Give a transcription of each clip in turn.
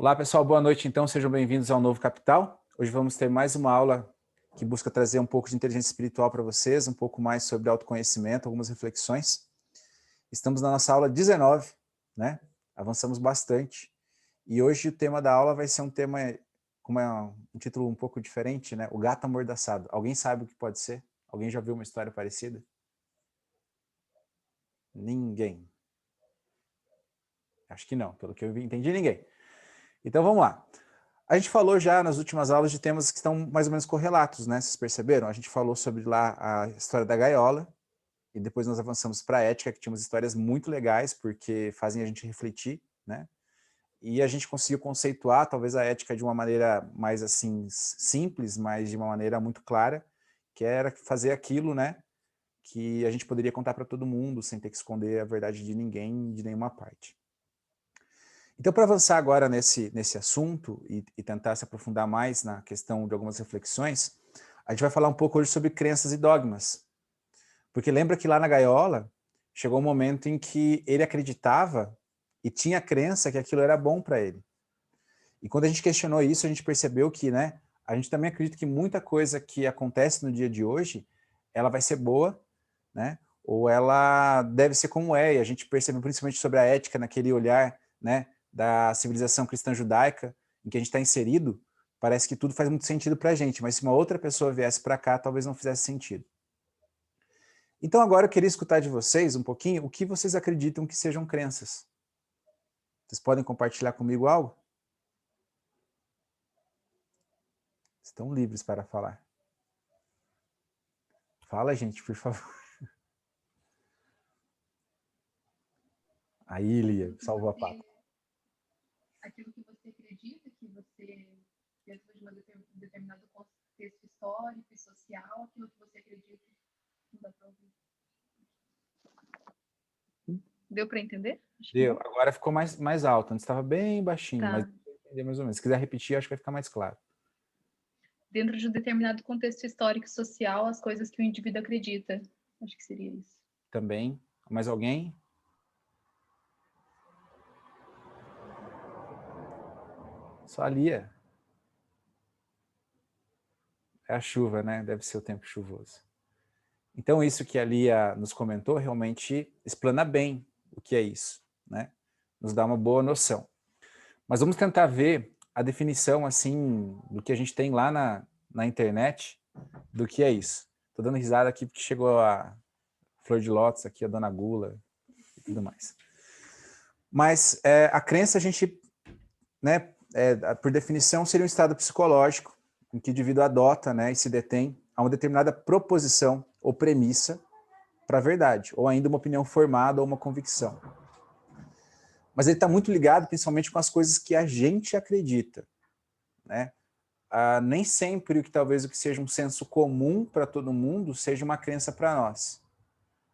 Olá pessoal, boa noite então, sejam bem-vindos ao Novo Capital. Hoje vamos ter mais uma aula que busca trazer um pouco de inteligência espiritual para vocês, um pouco mais sobre autoconhecimento, algumas reflexões. Estamos na nossa aula 19, né? Avançamos bastante. E hoje o tema da aula vai ser um tema com um título um pouco diferente, né? O gato amordaçado. Alguém sabe o que pode ser? Alguém já viu uma história parecida? Ninguém. Acho que não, pelo que eu entendi, ninguém. Então vamos lá. A gente falou já nas últimas aulas de temas que estão mais ou menos correlatos, né? Vocês perceberam? A gente falou sobre lá a história da gaiola, e depois nós avançamos para a ética, que tinha umas histórias muito legais, porque fazem a gente refletir, né? E a gente conseguiu conceituar, talvez, a ética de uma maneira mais, assim, simples, mas de uma maneira muito clara, que era fazer aquilo, né? Que a gente poderia contar para todo mundo, sem ter que esconder a verdade de ninguém, de nenhuma parte. Então, para avançar agora nesse assunto e tentar se aprofundar mais na questão de algumas reflexões, a gente vai falar um pouco hoje sobre crenças e dogmas. Porque lembra que lá na gaiola, chegou um momento em que ele acreditava e tinha a crença que aquilo era bom para ele. E quando a gente questionou isso, a gente percebeu que, né, a gente também acredita que muita coisa que acontece no dia de hoje, ela vai ser boa, né, ou ela deve ser como é, e a gente percebeu principalmente sobre a ética naquele olhar, né, da civilização cristã judaica, em que a gente está inserido, parece que tudo faz muito sentido para a gente, mas se uma outra pessoa viesse para cá, talvez não fizesse sentido. Então agora eu queria escutar de vocês um pouquinho o que vocês acreditam que sejam crenças. Vocês podem compartilhar comigo algo? Estão livres para falar. Fala, gente, por favor. Aí, Lia, salvou a pata. Aquilo que você acredita, que você, dentro de um determinado contexto histórico e social, aquilo que você acredita, não dá para ouvir. Deu para entender? Deu. Agora ficou mais alto. Antes estava bem baixinho, Tá. mas entender mais ou menos. Se quiser repetir, acho que vai ficar mais claro. Dentro de um determinado contexto histórico e social, as coisas que o indivíduo acredita. Acho que seria isso. Também. Mais alguém? Só a Lia. É a chuva, né? Deve ser o tempo chuvoso. Então, isso que a Lia nos comentou realmente explana bem o que é isso, né? Nos dá uma boa noção. Mas vamos tentar ver a definição, assim, do que a gente tem lá na internet, do que é isso. Estou dando risada aqui porque chegou a Flor de Lótus aqui, a Dona Gula e tudo mais. Mas a crença, a gente, né, por definição, seria um estado psicológico em que o indivíduo adota, né, e se detém a uma determinada proposição ou premissa para a verdade, ou ainda uma opinião formada ou uma convicção. Mas ele está muito ligado principalmente com as coisas que a gente acredita, né? Nem sempre o que seja um senso comum para todo mundo seja uma crença para nós.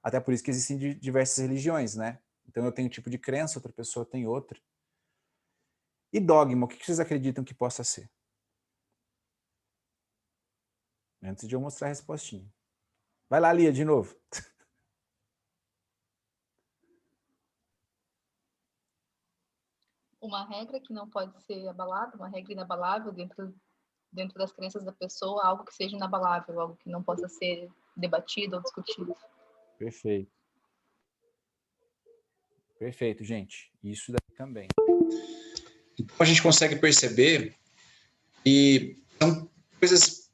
Até por isso que existem diversas religiões, né? Então eu tenho um tipo de crença, outra pessoa tem outra. E dogma, o que vocês acreditam que possa ser? Antes de eu mostrar a respostinha. Vai lá, Lia, de novo. Uma regra que não pode ser abalada, uma regra inabalável dentro das crenças da pessoa, algo que seja inabalável, algo que não possa ser debatido ou discutido. Perfeito. Perfeito, gente. Isso daí também. Então a gente consegue perceber que são coisas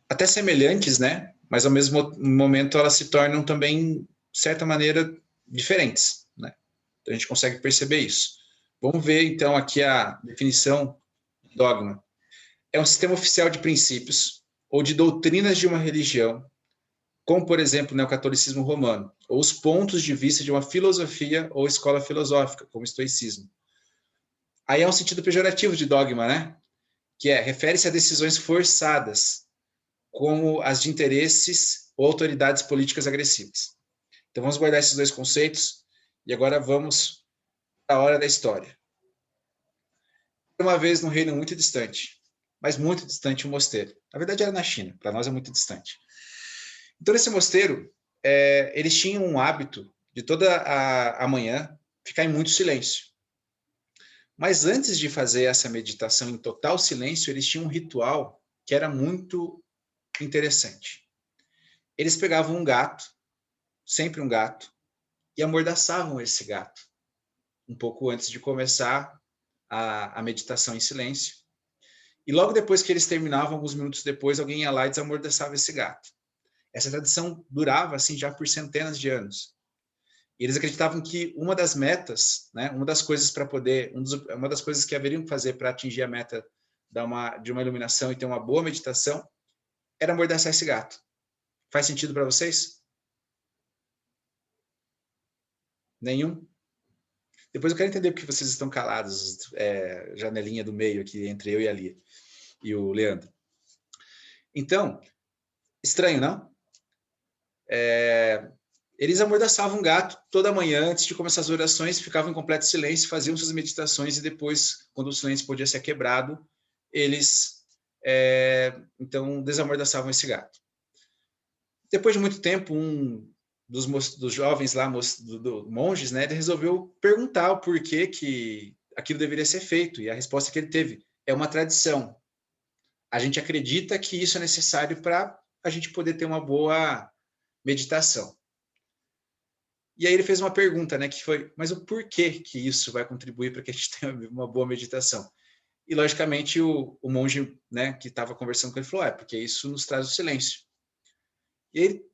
até semelhantes, né? Mas ao mesmo momento elas se tornam também, de certa maneira, diferentes, né? Então a gente consegue perceber isso. Vamos ver então aqui a definição de dogma. É um sistema oficial de princípios ou de doutrinas de uma religião, como por exemplo o neocatolicismo romano, ou os pontos de vista de uma filosofia ou escola filosófica, como o estoicismo. Aí é um sentido pejorativo de dogma, né? Que refere-se a decisões forçadas, como as de interesses ou autoridades políticas agressivas. Então vamos guardar esses dois conceitos e agora vamos à hora da história. Uma vez num reino muito distante, mas muito distante, um mosteiro. Na verdade era na China, para nós é muito distante. Então nesse mosteiro, eles tinham um hábito de toda a manhã ficar em muito silêncio. Mas antes de fazer essa meditação em total silêncio, eles tinham um ritual que era muito interessante. Eles pegavam um gato, sempre um gato, e amordaçavam esse gato, um pouco antes de começar a meditação em silêncio. E logo depois que eles terminavam, alguns minutos depois, alguém ia lá e desamordaçava esse gato. Essa tradição durava assim já por centenas de anos. E eles acreditavam que uma das metas, né, uma das coisas para poder, uma das coisas que haveriam que fazer para atingir a meta de uma iluminação e ter uma boa meditação, era amordaçar esse gato. Faz sentido para vocês? Nenhum? Depois eu quero entender porque vocês estão calados, janelinha do meio aqui entre eu e a Lia e o Leandro. Então, estranho, não? Eles amordaçavam um gato toda manhã antes de começar as orações, ficavam em completo silêncio, faziam suas meditações e depois, quando o silêncio podia ser quebrado, eles então desamordaçavam esse gato. Depois de muito tempo, um dos jovens lá, monges, né, ele resolveu perguntar o porquê que aquilo deveria ser feito, e a resposta que ele teve é uma tradição. A gente acredita que isso é necessário para a gente poder ter uma boa meditação. E aí ele fez uma pergunta, né, que foi, mas o porquê que isso vai contribuir para que a gente tenha uma boa meditação? E, logicamente, o monge, né, que estava conversando com ele falou, porque isso nos traz o silêncio. E ele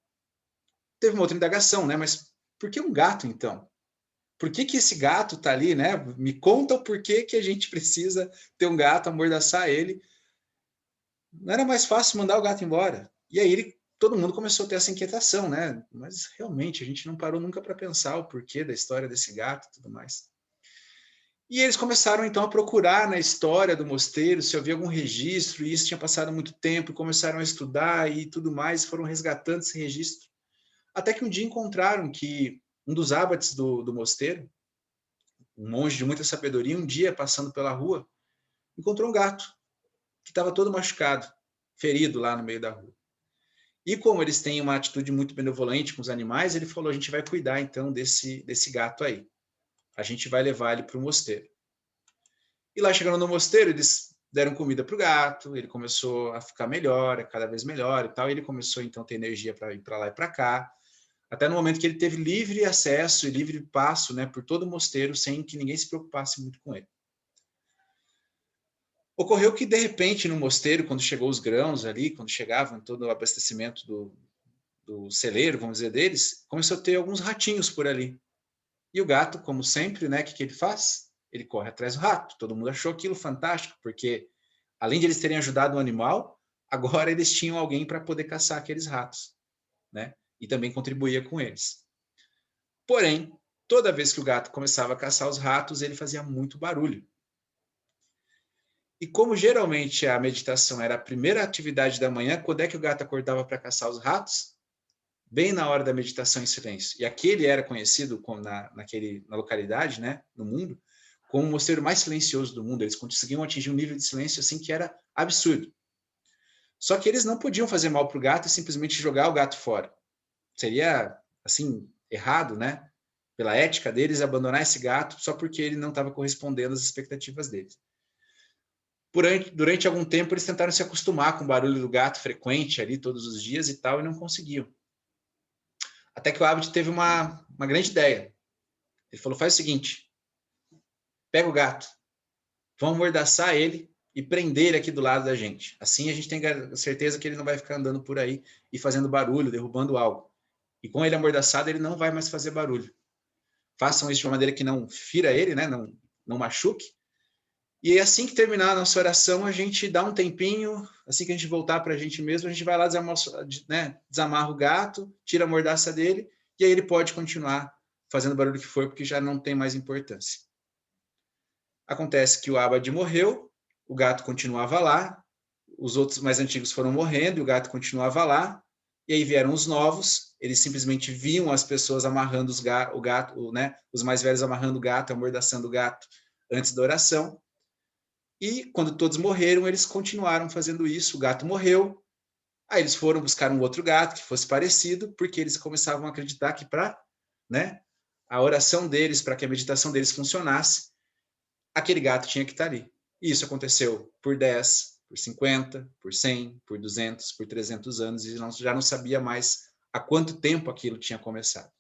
teve uma outra indagação, né, mas por que um gato, então? Por que esse gato está ali, né? Me conta o porquê que a gente precisa ter um gato, amordaçar ele. Não era mais fácil mandar o gato embora? E aí todo mundo começou a ter essa inquietação, né? Mas realmente a gente não parou nunca para pensar o porquê da história desse gato e tudo mais. E eles começaram então a procurar na história do mosteiro se havia algum registro, e isso tinha passado muito tempo, e começaram a estudar e tudo mais, foram resgatando esse registro. Até que um dia encontraram que um dos abades do mosteiro, um monge de muita sabedoria, um dia passando pela rua, encontrou um gato que estava todo machucado, ferido lá no meio da rua. E como eles têm uma atitude muito benevolente com os animais, ele falou, a gente vai cuidar então desse gato aí. A gente vai levar ele para o mosteiro. E lá chegando no mosteiro, eles deram comida para o gato, ele começou a ficar melhor, cada vez melhor e tal, e ele começou então a ter energia para ir para lá e para cá, até no momento que ele teve livre acesso e livre passo, né, por todo o mosteiro, sem que ninguém se preocupasse muito com ele. Ocorreu que, de repente, no mosteiro, quando chegou os grãos ali, quando chegavam todo o abastecimento do celeiro, vamos dizer, deles, começou a ter alguns ratinhos por ali. E o gato, como sempre, né, o que ele faz? Ele corre atrás do rato. Todo mundo achou aquilo fantástico, porque além de eles terem ajudado o animal, agora eles tinham alguém para poder caçar aqueles ratos, né? E também contribuía com eles. Porém, toda vez que o gato começava a caçar os ratos, ele fazia muito barulho. E como geralmente a meditação era a primeira atividade da manhã, quando é que o gato acordava para caçar os ratos? Bem na hora da meditação em silêncio. E aquele era conhecido como na localidade, né, no mundo, como o mosteiro mais silencioso do mundo. Eles conseguiam atingir um nível de silêncio assim que era absurdo. Só que eles não podiam fazer mal para o gato e simplesmente jogar o gato fora. Seria, assim, errado, né? Pela ética deles, abandonar esse gato só porque ele não estava correspondendo às expectativas deles. Durante algum tempo, eles tentaram se acostumar com o barulho do gato frequente ali todos os dias e tal, e não conseguiam. Até que o Abed teve uma grande ideia. Ele falou, faz o seguinte, pega o gato, vamos amordaçar ele e prender ele aqui do lado da gente. Assim a gente tem certeza que ele não vai ficar andando por aí e fazendo barulho, derrubando algo. E com ele amordaçado, ele não vai mais fazer barulho. Façam isso de uma maneira que não fira ele, né? Não machuque. E assim que terminar a nossa oração, a gente dá um tempinho, assim que a gente voltar para a gente mesmo, a gente vai lá, desamarra o gato, tira a mordaça dele, e aí ele pode continuar fazendo o barulho que for, porque já não tem mais importância. Acontece que o Abade morreu, o gato continuava lá, os outros mais antigos foram morrendo, e o gato continuava lá, e aí vieram os novos, eles simplesmente viam as pessoas amarrando o gato, né? Os mais velhos amarrando o gato, amordaçando o gato antes da oração. E quando todos morreram, eles continuaram fazendo isso. O gato morreu. Aí eles foram buscar um outro gato que fosse parecido, porque eles começavam a acreditar que para, né, a oração deles, para que a meditação deles funcionasse, aquele gato tinha que estar ali. E isso aconteceu por 10, por 50, por 100, por 200, por 300 anos, e já não sabia mais há quanto tempo aquilo tinha começado.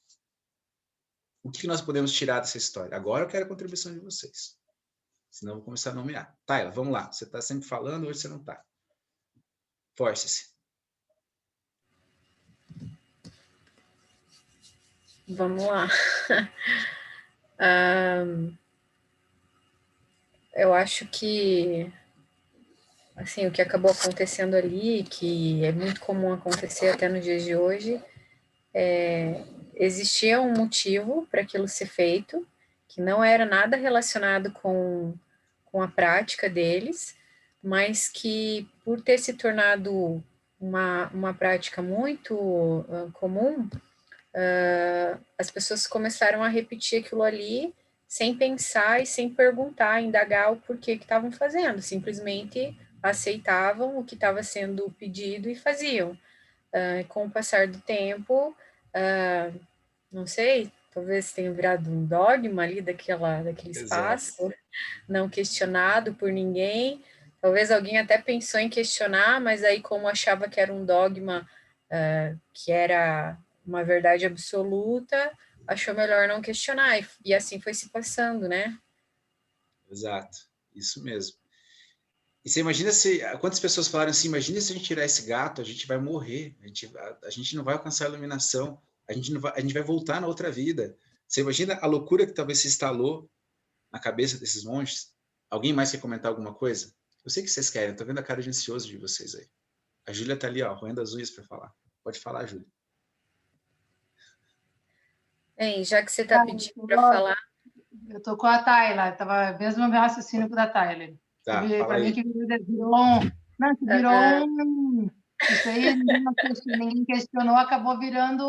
O que nós podemos tirar dessa história? Agora eu quero a contribuição de vocês. Senão eu vou começar a nomear. Tayla, vamos lá. Você está sempre falando, hoje você não está. Force-se. Vamos lá. Eu acho que assim, o que acabou acontecendo ali, que é muito comum acontecer até nos dias de hoje, existia um motivo para aquilo ser feito, que não era nada relacionado com a prática deles, mas que por ter se tornado uma prática muito comum, as pessoas começaram a repetir aquilo ali sem pensar e sem perguntar, indagar o porquê que estavam fazendo, simplesmente aceitavam o que estava sendo pedido e faziam. Com o passar do tempo, não sei, talvez tenha virado um dogma ali daquele espaço, não questionado por ninguém. Talvez alguém até pensou em questionar, mas aí como achava que era um dogma, que era uma verdade absoluta, achou melhor não questionar, e assim foi se passando, né? Exato, isso mesmo. E você imagina quantas pessoas falaram assim, imagina se a gente tirar esse gato, a gente vai morrer, a gente não vai alcançar a iluminação, a gente vai voltar na outra vida. Você imagina a loucura que talvez se instalou na cabeça desses monges? Alguém mais quer comentar alguma coisa? Eu sei que vocês querem, eu tô vendo a cara de ansioso de vocês aí. A Júlia tá ali, ó, roendo as unhas para falar. Pode falar, Júlia. Bem, já que você está pedindo para falar... Eu tô com a Tayla, estava mesmo no meu raciocínio com a Tayla. Tá, Para mim que virou um... Não, que virou um... Isso aí ninguém questionou, acabou virando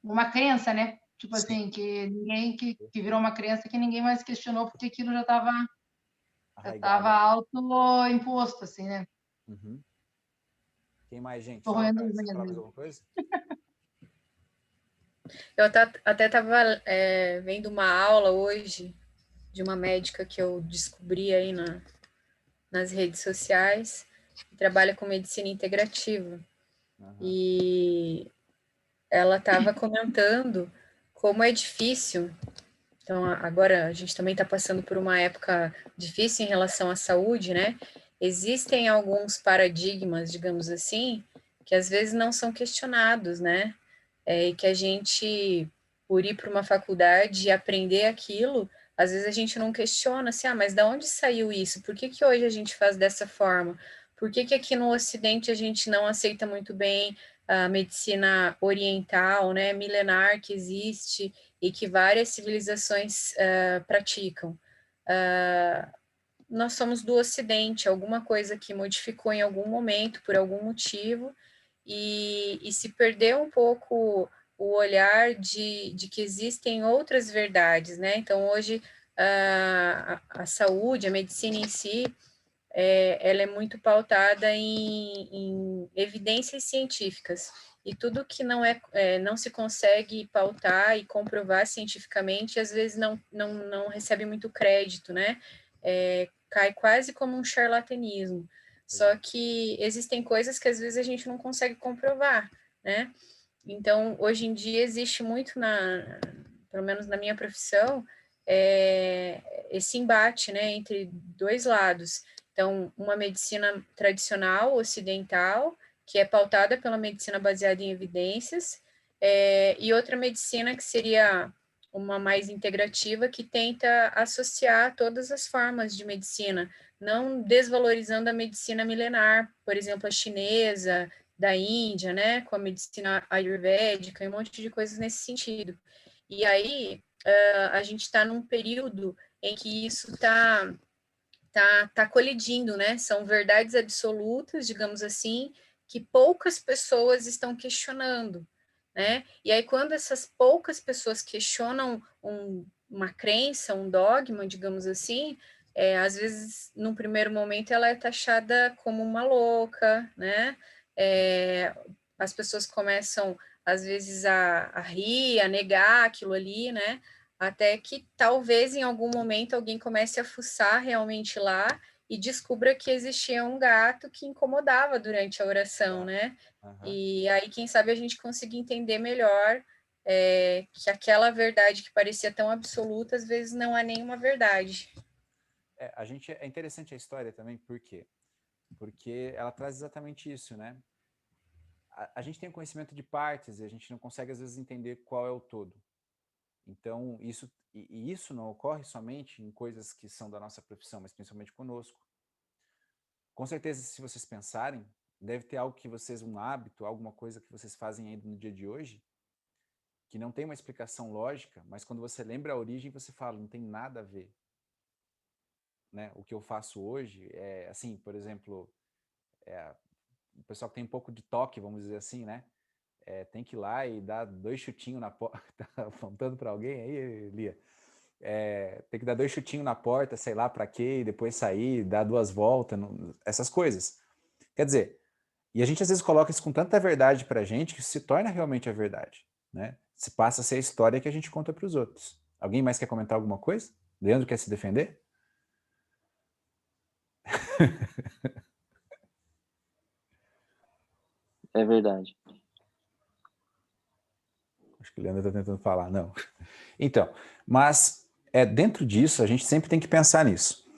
uma crença, né? Tipo Sim. assim, que ninguém que virou uma crença que ninguém mais questionou porque aquilo já estava auto-imposto, assim, né? Uhum. Quem mais, gente? Tô Fala, roendo cara, as você unhas fala mais mesmo. alguma coisa? Eu até estava vendo uma aula hoje de uma médica que eu descobri aí nas redes sociais, que trabalha com medicina integrativa. Uhum. E ela estava comentando como é difícil. Então, agora a gente também está passando por uma época difícil em relação à saúde, né? Existem alguns paradigmas, digamos assim, que às vezes não são questionados, né? E que a gente, por ir para uma faculdade e aprender aquilo, às vezes a gente não questiona assim, mas de onde saiu isso? Por que hoje a gente faz dessa forma? Por que aqui no Ocidente a gente não aceita muito bem a medicina oriental, né, milenar que existe e que várias civilizações praticam? Nós somos do Ocidente, alguma coisa que modificou em algum momento, por algum motivo, e se perdeu um pouco o olhar de que existem outras verdades, né? Então, hoje, a saúde, a medicina em si, ela é muito pautada em evidências científicas, e tudo que não se consegue pautar e comprovar cientificamente, às vezes não recebe muito crédito, né? Cai quase como um charlatanismo. Só que existem coisas que às vezes a gente não consegue comprovar, né? Então, hoje em dia existe muito pelo menos na minha profissão, esse embate, né, entre dois lados. Então, uma medicina tradicional, ocidental, que é pautada pela medicina baseada em evidências, e outra medicina que seria uma mais integrativa, que tenta associar todas as formas de medicina, não desvalorizando a medicina milenar, por exemplo, a chinesa, da Índia, né, com a medicina ayurvédica e um monte de coisas nesse sentido. E aí, a gente está num período em que isso tá colidindo, né? São verdades absolutas, digamos assim, que poucas pessoas estão questionando, né? E aí, quando essas poucas pessoas questionam uma crença, um dogma, digamos assim, às vezes, num primeiro momento, ela é taxada como uma louca, né? As pessoas começam, às vezes, a rir, a negar aquilo ali, né? até que talvez em algum momento alguém comece a fuçar realmente lá e descubra que existia um gato que incomodava durante a oração, né? E aí, quem sabe, a gente consiga entender melhor que aquela verdade que parecia tão absoluta, às vezes não é nenhuma verdade. É interessante a história também, por quê? Porque ela traz exatamente isso, né? A gente tem conhecimento de partes e a gente não consegue, às vezes, entender qual é o todo. Então, isso não ocorre somente em coisas que são da nossa profissão, mas principalmente conosco. Com certeza, se vocês pensarem, deve ter algo que vocês, um hábito, alguma coisa que vocês fazem ainda no dia de hoje, que não tem uma explicação lógica, mas quando você lembra a origem, você fala, não tem nada a ver. Né? O que eu faço hoje é, assim, por exemplo, o pessoal que tem um pouco de toque, vamos dizer assim, né? Tem que ir lá e dar 2 chutinhos na porta. Tá apontando para alguém aí, Lia? Tem que dar 2 chutinhos na porta, sei lá para quê, e depois sair, dar 2 voltas, essas coisas. Quer dizer, e a gente às vezes coloca isso com tanta verdade pra gente que se torna realmente a verdade, né? Se passa a ser a história que a gente conta para os outros. Alguém mais quer comentar alguma coisa? Leandro quer se defender? É verdade. Acho que o Leandro está tentando falar, não. Então, mas dentro disso, a gente sempre tem que pensar nisso.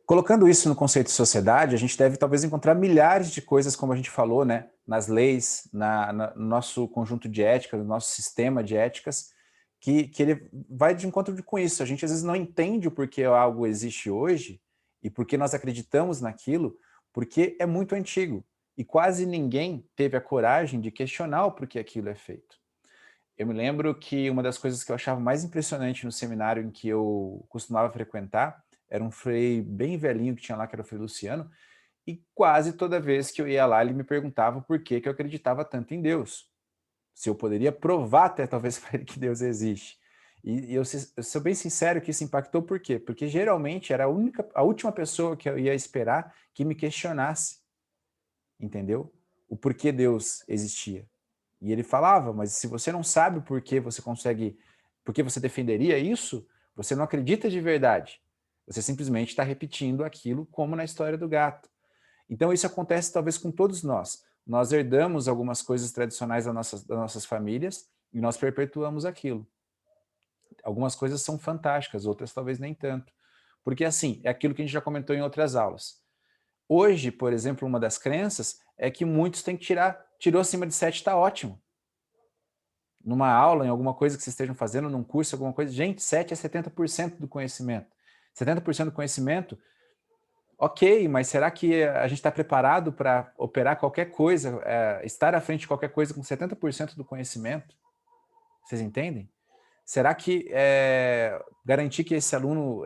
Colocando isso no conceito de sociedade, a gente deve talvez encontrar milhares de coisas, como a gente falou, né, nas leis, no nosso conjunto de ética, no nosso sistema de éticas, que ele vai de encontro com isso. A gente às vezes não entende o porquê algo existe hoje e por que nós acreditamos naquilo, porque é muito antigo. E quase ninguém teve a coragem de questionar o porquê aquilo é feito. Eu me lembro que uma das coisas que eu achava mais impressionante no seminário em que eu costumava frequentar era um frei bem velhinho que tinha lá, que era o Frei Luciano, e quase toda vez que eu ia lá, ele me perguntava por que eu acreditava tanto em Deus. Se eu poderia provar até talvez para ele que Deus existe. E eu sou bem sincero que isso impactou por quê? Porque geralmente era a última pessoa que eu ia esperar que me questionasse, entendeu? O porquê Deus existia. E ele falava, mas se você não sabe por que você consegue, por que você defenderia isso, você não acredita de verdade. Você simplesmente está repetindo aquilo como na história do gato. Então isso acontece talvez com todos nós. Nós herdamos algumas coisas tradicionais das nossas famílias e nós perpetuamos aquilo. Algumas coisas são fantásticas, outras talvez nem tanto. Porque assim, é aquilo que a gente já comentou em outras aulas. Hoje, por exemplo, uma das crenças é que muitos têm que tirou acima de 7 está ótimo. Numa aula, em alguma coisa que vocês estejam fazendo, num curso, alguma coisa, gente, 7 é 70% do conhecimento. 70% do conhecimento, ok, mas será que a gente está preparado para operar qualquer coisa, estar à frente de qualquer coisa com 70% do conhecimento? Vocês entendem? Será que garantir que esse aluno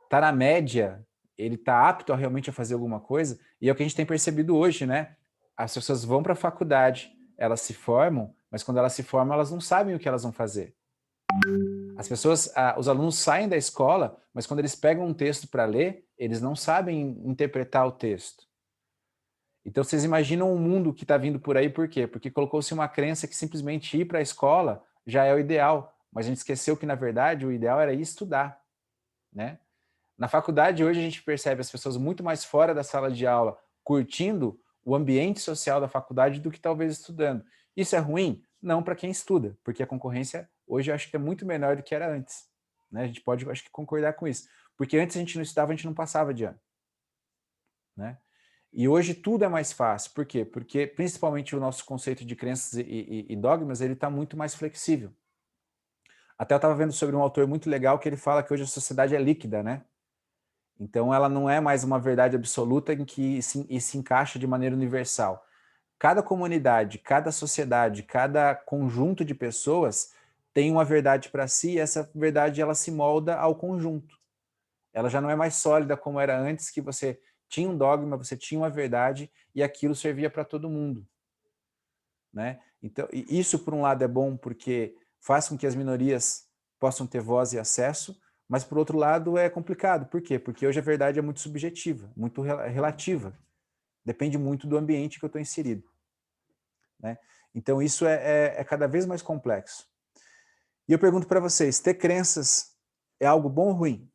está na média, ele está apto realmente a fazer alguma coisa? E é o que a gente tem percebido hoje, né? As pessoas vão para a faculdade, elas se formam, mas quando elas se formam, elas não sabem o que elas vão fazer. As pessoas, os alunos saem da escola, mas quando eles pegam um texto para ler, eles não sabem interpretar o texto. Então vocês imaginam um mundo que está vindo por aí, por quê? Porque colocou-se uma crença que simplesmente ir para a escola já é o ideal, mas a gente esqueceu que, na verdade, o ideal era ir estudar, né? Na faculdade, hoje, a gente percebe as pessoas muito mais fora da sala de aula, curtindo o ambiente social da faculdade do que talvez estudando. Isso é ruim? Não para quem estuda, porque a concorrência hoje eu acho que é muito menor do que era antes. Né? A gente pode, acho que, concordar com isso. Porque antes a gente não estudava, a gente não passava de ano. Né? E hoje tudo é mais fácil. Por quê? Porque, principalmente, o nosso conceito de crenças e dogmas, ele está muito mais flexível. Até eu estava vendo sobre um autor muito legal que ele fala que hoje a sociedade é líquida, né? Então, ela não é mais uma verdade absoluta em que se encaixa de maneira universal. Cada comunidade, cada sociedade, cada conjunto de pessoas tem uma verdade para si e essa verdade ela se molda ao conjunto. Ela já não é mais sólida como era antes, que você tinha um dogma, você tinha uma verdade e aquilo servia para todo mundo. Né? Então, isso, por um lado, é bom porque faz com que as minorias possam ter voz e acesso, mas, por outro lado, é complicado. Por quê? Porque hoje a verdade é muito subjetiva, muito relativa. Depende muito do ambiente que eu estou inserido. Né? Então, isso é cada vez mais complexo. E eu pergunto para vocês, ter crenças é algo bom ou ruim?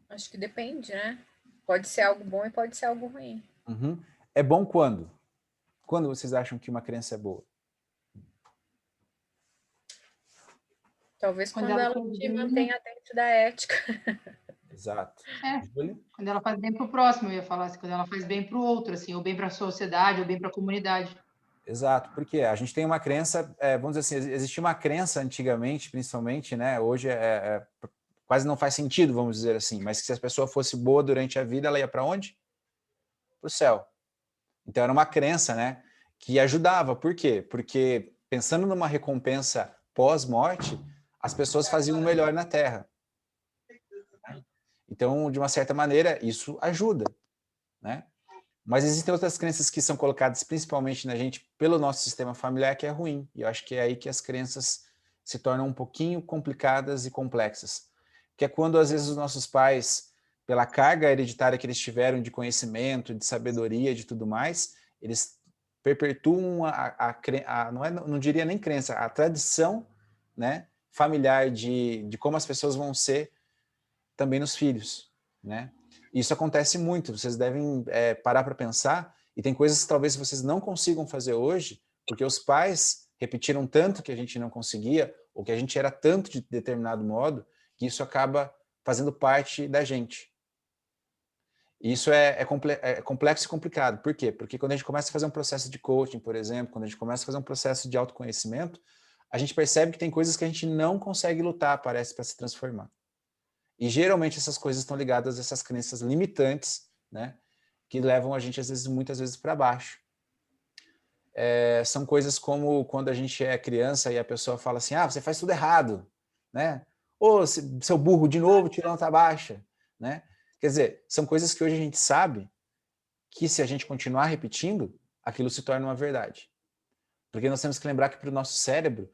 Acho que depende, né? Pode ser algo bom e pode ser algo ruim. Uhum. É bom quando? Quando vocês acham que uma crença é boa? Talvez Quando quando ela ela faz te bem, mantenha dentro da ética. Exato. é, Júlia? quando ela faz bem para o próximo, eu ia falar assim, quando ela faz bem para o outro, assim, ou bem para a sociedade, ou bem para a comunidade. Exato, porque a gente tem uma crença, vamos dizer assim, existia uma crença antigamente, principalmente, né? Hoje quase não faz sentido, vamos dizer assim, mas que se a pessoa fosse boa durante a vida, ela ia para onde? Para o céu. Então era uma crença, né? Que ajudava. Por quê? Porque pensando numa recompensa pós-morte, as pessoas faziam o melhor na Terra. Então, de uma certa maneira, isso ajuda, né? Mas existem outras crenças que são colocadas principalmente na gente pelo nosso sistema familiar que é ruim. E eu acho que é aí que as crenças se tornam um pouquinho complicadas e complexas. Que é quando, às vezes, os nossos pais, pela carga hereditária que eles tiveram de conhecimento, de sabedoria, de tudo mais, eles perpetuam não diria nem crença, a tradição, né, familiar de como as pessoas vão ser também nos filhos, né? Isso acontece muito, vocês devem parar para pensar, e tem coisas que talvez vocês não consigam fazer hoje, porque os pais repetiram tanto que a gente não conseguia, ou que a gente era tanto de determinado modo, que isso acaba fazendo parte da gente. E isso é complexo e complicado. Por quê? Porque quando a gente começa a fazer um processo de coaching, por exemplo, quando a gente começa a fazer um processo de autoconhecimento, a gente percebe que tem coisas que a gente não consegue lutar, parece, para se transformar. E geralmente essas coisas estão ligadas a essas crenças limitantes, né? Que levam a gente, às vezes, muitas vezes, para baixo. São coisas como quando a gente é criança e a pessoa fala assim, ah, você faz tudo errado, né? Ô, seu burro, de novo, tirou nota baixa, né? Quer dizer, são coisas que hoje a gente sabe que se a gente continuar repetindo, aquilo se torna uma verdade. Porque nós temos que lembrar que para o nosso cérebro,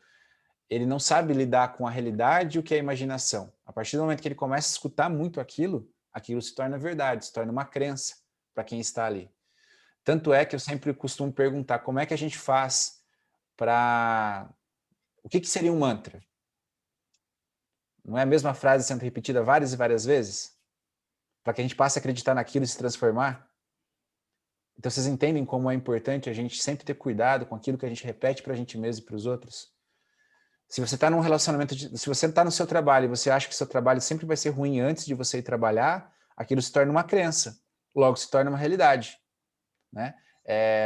ele não sabe lidar com a realidade e o que é a imaginação. A partir do momento que ele começa a escutar muito aquilo, aquilo se torna verdade, se torna uma crença para quem está ali. Tanto é que eu sempre costumo perguntar como é que a gente faz para... O que seria um mantra? Não é a mesma frase sendo repetida várias e várias vezes? Para que a gente passe a acreditar naquilo e se transformar? Então vocês entendem como é importante a gente sempre ter cuidado com aquilo que a gente repete para a gente mesmo e para os outros? Se você está num relacionamento, se você está no seu trabalho e você acha que seu trabalho sempre vai ser ruim antes de você ir trabalhar, aquilo se torna uma crença, logo se torna uma realidade, né?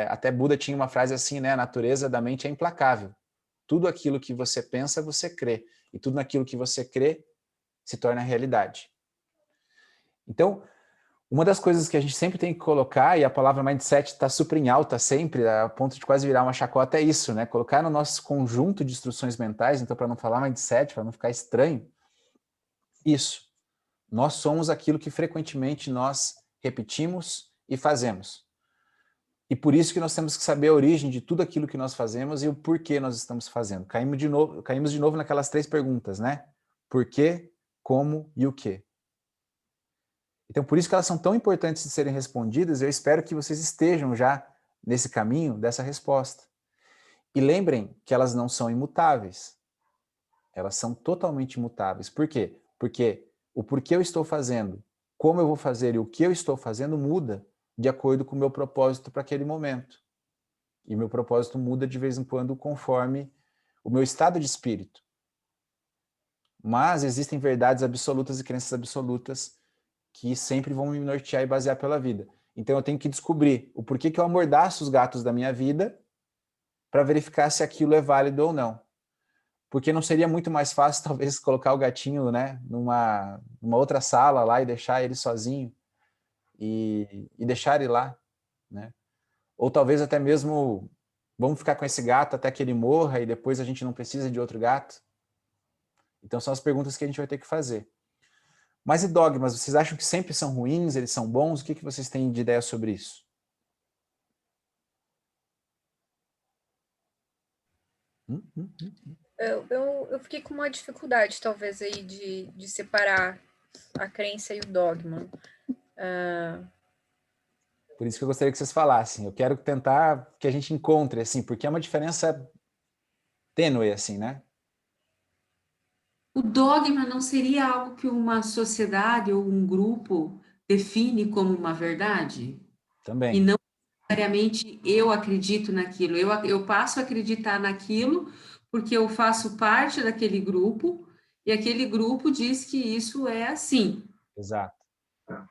Até Buda tinha uma frase assim, né? A natureza da mente é implacável. Tudo aquilo que você pensa, você crê. E tudo aquilo que você crê se torna realidade. Então, uma das coisas que a gente sempre tem que colocar, e a palavra mindset está super em alta sempre, a ponto de quase virar uma chacota, é isso, né? Colocar no nosso conjunto de instruções mentais, então para não falar mindset, para não ficar estranho, isso. Nós somos aquilo que frequentemente nós repetimos e fazemos. E por isso que nós temos que saber a origem de tudo aquilo que nós fazemos e o porquê nós estamos fazendo. Caímos de novo naquelas 3 perguntas, né? Por quê, como e o quê? Então, por isso que elas são tão importantes de serem respondidas, eu espero que vocês estejam já nesse caminho dessa resposta. E lembrem que elas não são imutáveis. Elas são totalmente imutáveis. Por quê? Porque o porquê eu estou fazendo, como eu vou fazer e o que eu estou fazendo muda de acordo com o meu propósito para aquele momento. E meu propósito muda de vez em quando conforme o meu estado de espírito. Mas existem verdades absolutas e crenças absolutas que sempre vão me nortear e basear pela vida. Então eu tenho que descobrir o porquê que eu amordaço os gatos da minha vida para verificar se aquilo é válido ou não. Porque não seria muito mais fácil, talvez, colocar o gatinho, né, numa outra sala lá e deixar ele sozinho e deixar ele lá, né? Ou talvez até mesmo, vamos ficar com esse gato até que ele morra e depois a gente não precisa de outro gato? Então são as perguntas que a gente vai ter que fazer. Mas e dogmas? Vocês acham que sempre são ruins, eles são bons? O que vocês têm de ideia sobre isso? Eu fiquei com uma dificuldade, talvez, aí de separar a crença e o dogma. Por isso que eu gostaria que vocês falassem. Eu quero tentar que a gente encontre, assim, porque é uma diferença tênue, assim, né? O dogma não seria algo que uma sociedade ou um grupo define como uma verdade? E Também. não necessariamente eu acredito naquilo. Eu passo a acreditar naquilo porque eu faço parte daquele grupo e aquele grupo diz que isso é assim. Exato.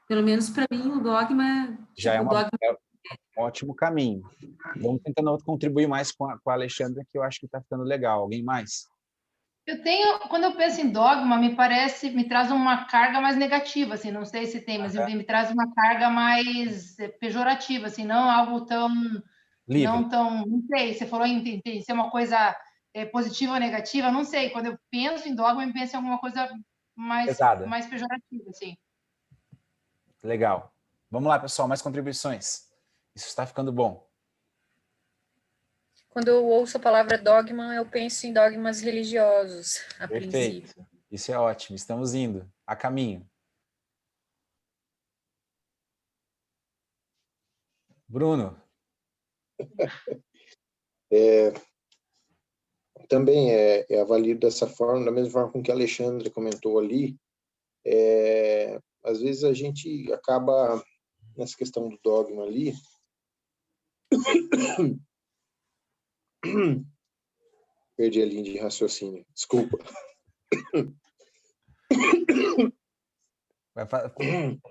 Pelo menos para mim, o dogma, Já é tipo, o dogma é um ótimo caminho. Vamos tentando contribuir mais com a Alexandra, que eu acho que está ficando legal. Alguém mais? Quando eu penso em dogma, me traz uma carga mais negativa, assim, não sei se tem, mas me traz uma carga mais pejorativa, assim, não algo tão, Livre. não sei, você falou em ser uma coisa positiva ou negativa, não sei, quando eu penso em dogma, eu penso em alguma coisa Pesada. mais pejorativa, assim. Legal. Vamos lá, pessoal, mais contribuições. Isso está ficando bom. Quando eu ouço a palavra dogma, eu penso em dogmas religiosos, a Perfeito. princípio. Isso é ótimo. Estamos indo a caminho. Bruno. Também avaliado dessa forma, da mesma forma com que a Alexandre comentou ali. Às vezes a gente acaba, nessa questão do dogma ali, perdi a linha de raciocínio, desculpa.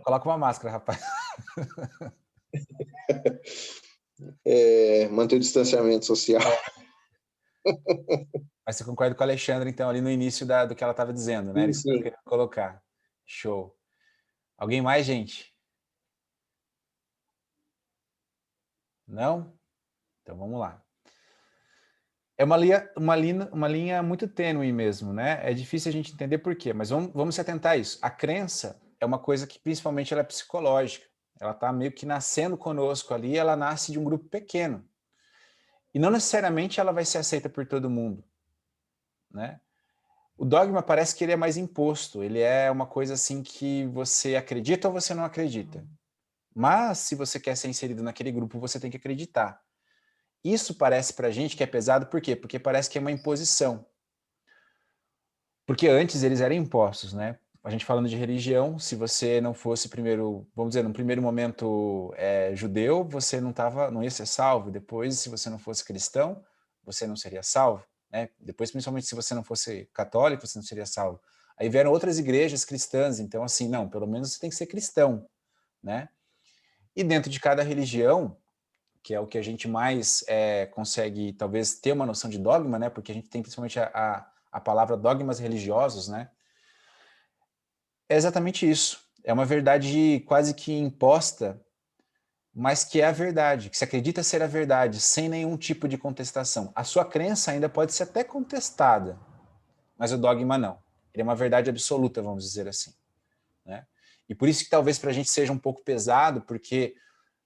Coloca uma máscara, rapaz. Manter o distanciamento social. Mas você concorda com a Alexandra, então, ali no início do que ela estava dizendo, né? Isso que eu queria colocar. Show. Alguém mais, gente? Não? Então, vamos lá. É uma linha muito tênue mesmo, né? É difícil a gente entender por quê, mas vamos se atentar a isso. A crença é uma coisa que, principalmente, ela é psicológica. Ela está meio que nascendo conosco ali, ela nasce de um grupo pequeno. E não necessariamente ela vai ser aceita por todo mundo, né? O dogma parece que ele é mais imposto, ele é uma coisa assim que você acredita ou você não acredita. Mas, se você quer ser inserido naquele grupo, você tem que acreditar. Isso parece pra gente que é pesado, por quê? Porque parece que é uma imposição. Porque antes eles eram impostos, né? A gente falando de religião, se você não fosse primeiro, vamos dizer, num primeiro momento judeu, você não ia ser salvo. Depois, se você não fosse cristão, você não seria salvo, né? Depois, principalmente, se você não fosse católico, você não seria salvo. Aí vieram outras igrejas cristãs, então assim, não, pelo menos você tem que ser cristão, né? E dentro de cada religião, que é o que a gente mais consegue, talvez, ter uma noção de dogma, né? Porque a gente tem principalmente a palavra dogmas religiosos, né? É exatamente isso. É uma verdade quase que imposta, mas que é a verdade, que se acredita ser a verdade, sem nenhum tipo de contestação. A sua crença ainda pode ser até contestada, mas o dogma não. Ele é uma verdade absoluta, vamos dizer assim, né? E por isso que talvez para a gente seja um pouco pesado, porque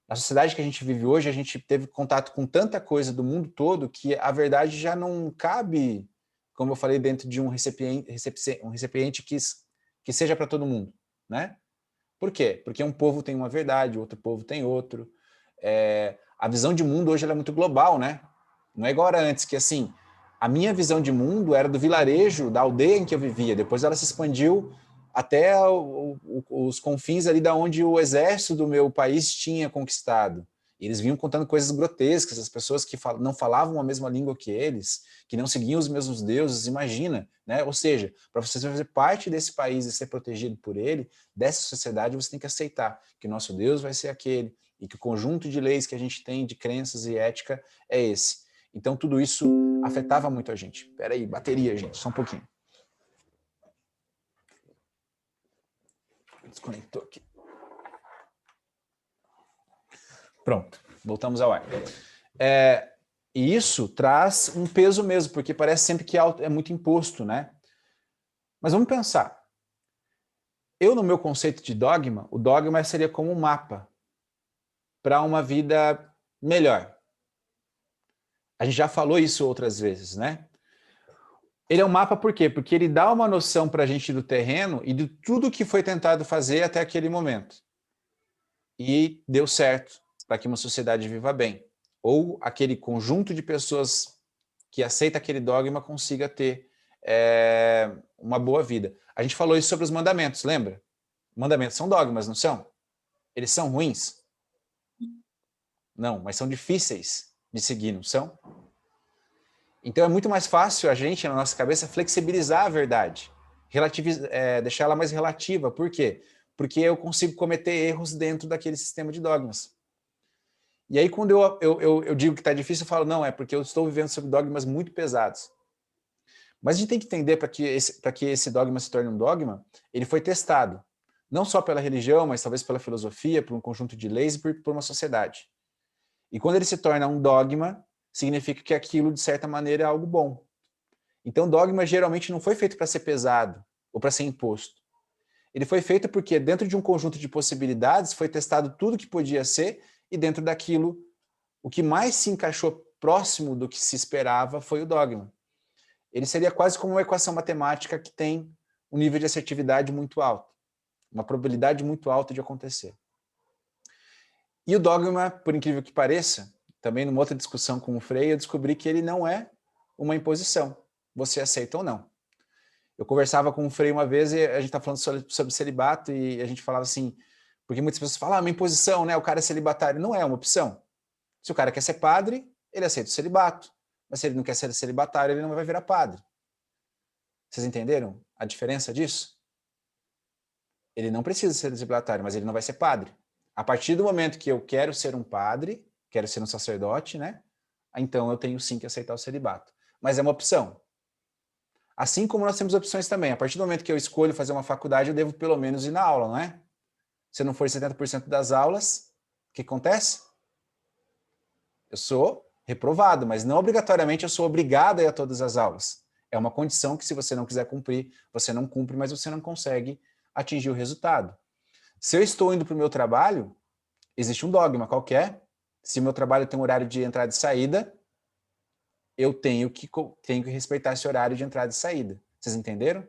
na sociedade que a gente vive hoje, a gente teve contato com tanta coisa do mundo todo que a verdade já não cabe, como eu falei, dentro de um recipiente que seja para todo mundo, né? Por quê? Porque um povo tem uma verdade, outro povo tem outro. A visão de mundo hoje ela é muito global, né? Não é igual era antes, que assim, a minha visão de mundo era do vilarejo, da aldeia em que eu vivia. Depois ela se expandiu até os confins ali da onde o exército do meu país tinha conquistado. E eles vinham contando coisas grotescas, as pessoas que não falavam a mesma língua que eles, que não seguiam os mesmos deuses, imagina, né? Ou seja, para você fazer parte desse país e ser protegido por ele, dessa sociedade, você tem que aceitar que o nosso Deus vai ser aquele, e que o conjunto de leis que a gente tem, de crenças e ética, é esse. Então tudo isso afetava muito a gente. Espera aí, bateria, gente, só um pouquinho. Desconectou aqui. Pronto, voltamos ao ar. E isso traz um peso mesmo, porque parece sempre que é muito imposto, né? Mas vamos pensar. Eu, no meu conceito de dogma, o dogma seria como um mapa para uma vida melhor. A gente já falou isso outras vezes, né? Ele é um mapa por quê? Porque ele dá uma noção para a gente do terreno e de tudo que foi tentado fazer até aquele momento. E deu certo. para que uma sociedade viva bem. Ou aquele conjunto de pessoas que aceita aquele dogma consiga ter uma boa vida. A gente falou isso sobre os mandamentos, lembra? Mandamentos são dogmas, não são? Eles são ruins? Não, mas são difíceis de seguir, não são? Então é muito mais fácil a gente, na nossa cabeça, flexibilizar a verdade, deixar ela mais relativa. Por quê? Porque eu consigo cometer erros dentro daquele sistema de dogmas. E aí quando eu digo que está difícil, eu falo, não, é porque eu estou vivendo sobre dogmas muito pesados. Mas a gente tem que entender, para que esse dogma se torne um dogma, ele foi testado. Não só pela religião, mas talvez pela filosofia, por um conjunto de leis e por uma sociedade. E quando ele se torna um dogma, significa que aquilo, de certa maneira, é algo bom. Então, dogma geralmente não foi feito para ser pesado ou para ser imposto. Ele foi feito porque, dentro de um conjunto de possibilidades, foi testado tudo que podia ser, e dentro daquilo, o que mais se encaixou próximo do que se esperava foi o dogma. Ele seria quase como uma equação matemática que tem um nível de assertividade muito alto, uma probabilidade muito alta de acontecer. E o dogma, por incrível que pareça, também numa outra discussão com o Frei, eu descobri que ele não é uma imposição. Você aceita ou não. Eu conversava com o Frei uma vez e a gente está falando sobre celibato e a gente falava assim, porque muitas pessoas falam, uma imposição, né? O cara é celibatário. Não é uma opção. Se o cara quer ser padre, ele aceita o celibato. Mas se ele não quer ser celibatário, ele não vai virar padre. Vocês entenderam a diferença disso? Ele não precisa ser celibatário, mas ele não vai ser padre. A partir do momento que eu quero ser um padre, quero ser um sacerdote, né? Então eu tenho sim que aceitar o celibato. Mas é uma opção. Assim como nós temos opções também. A partir do momento que eu escolho fazer uma faculdade, eu devo pelo menos ir na aula, não é? Se eu não for 70% das aulas, o que acontece? Eu sou reprovado, mas não obrigatoriamente eu sou obrigado a ir a todas as aulas. É uma condição que, se você não quiser cumprir, você não cumpre, mas você não consegue atingir o resultado. Se eu estou indo para o meu trabalho, existe um dogma qualquer. Se o meu trabalho tem um horário de entrada e saída, eu tenho que respeitar esse horário de entrada e saída. Vocês entenderam?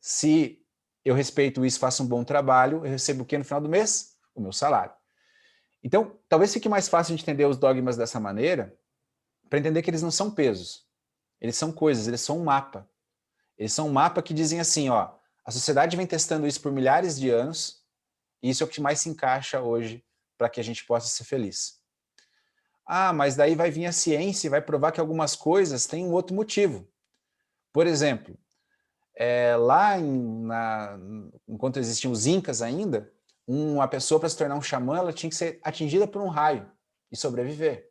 Se eu respeito isso, faço um bom trabalho, eu recebo o quê no final do mês? O meu salário. Então, talvez fique mais fácil de entender os dogmas dessa maneira, para entender que eles não são pesos. Eles são coisas, eles são um mapa. Eles são um mapa que dizem assim, ó, a sociedade vem testando isso por milhares de anos, e isso é o que mais se encaixa hoje para que a gente possa ser feliz. Ah, mas daí vai vir a ciência e vai provar que algumas coisas têm um outro motivo. Por exemplo, enquanto existiam os incas ainda, uma pessoa para se tornar um xamã, ela tinha que ser atingida por um raio e sobreviver.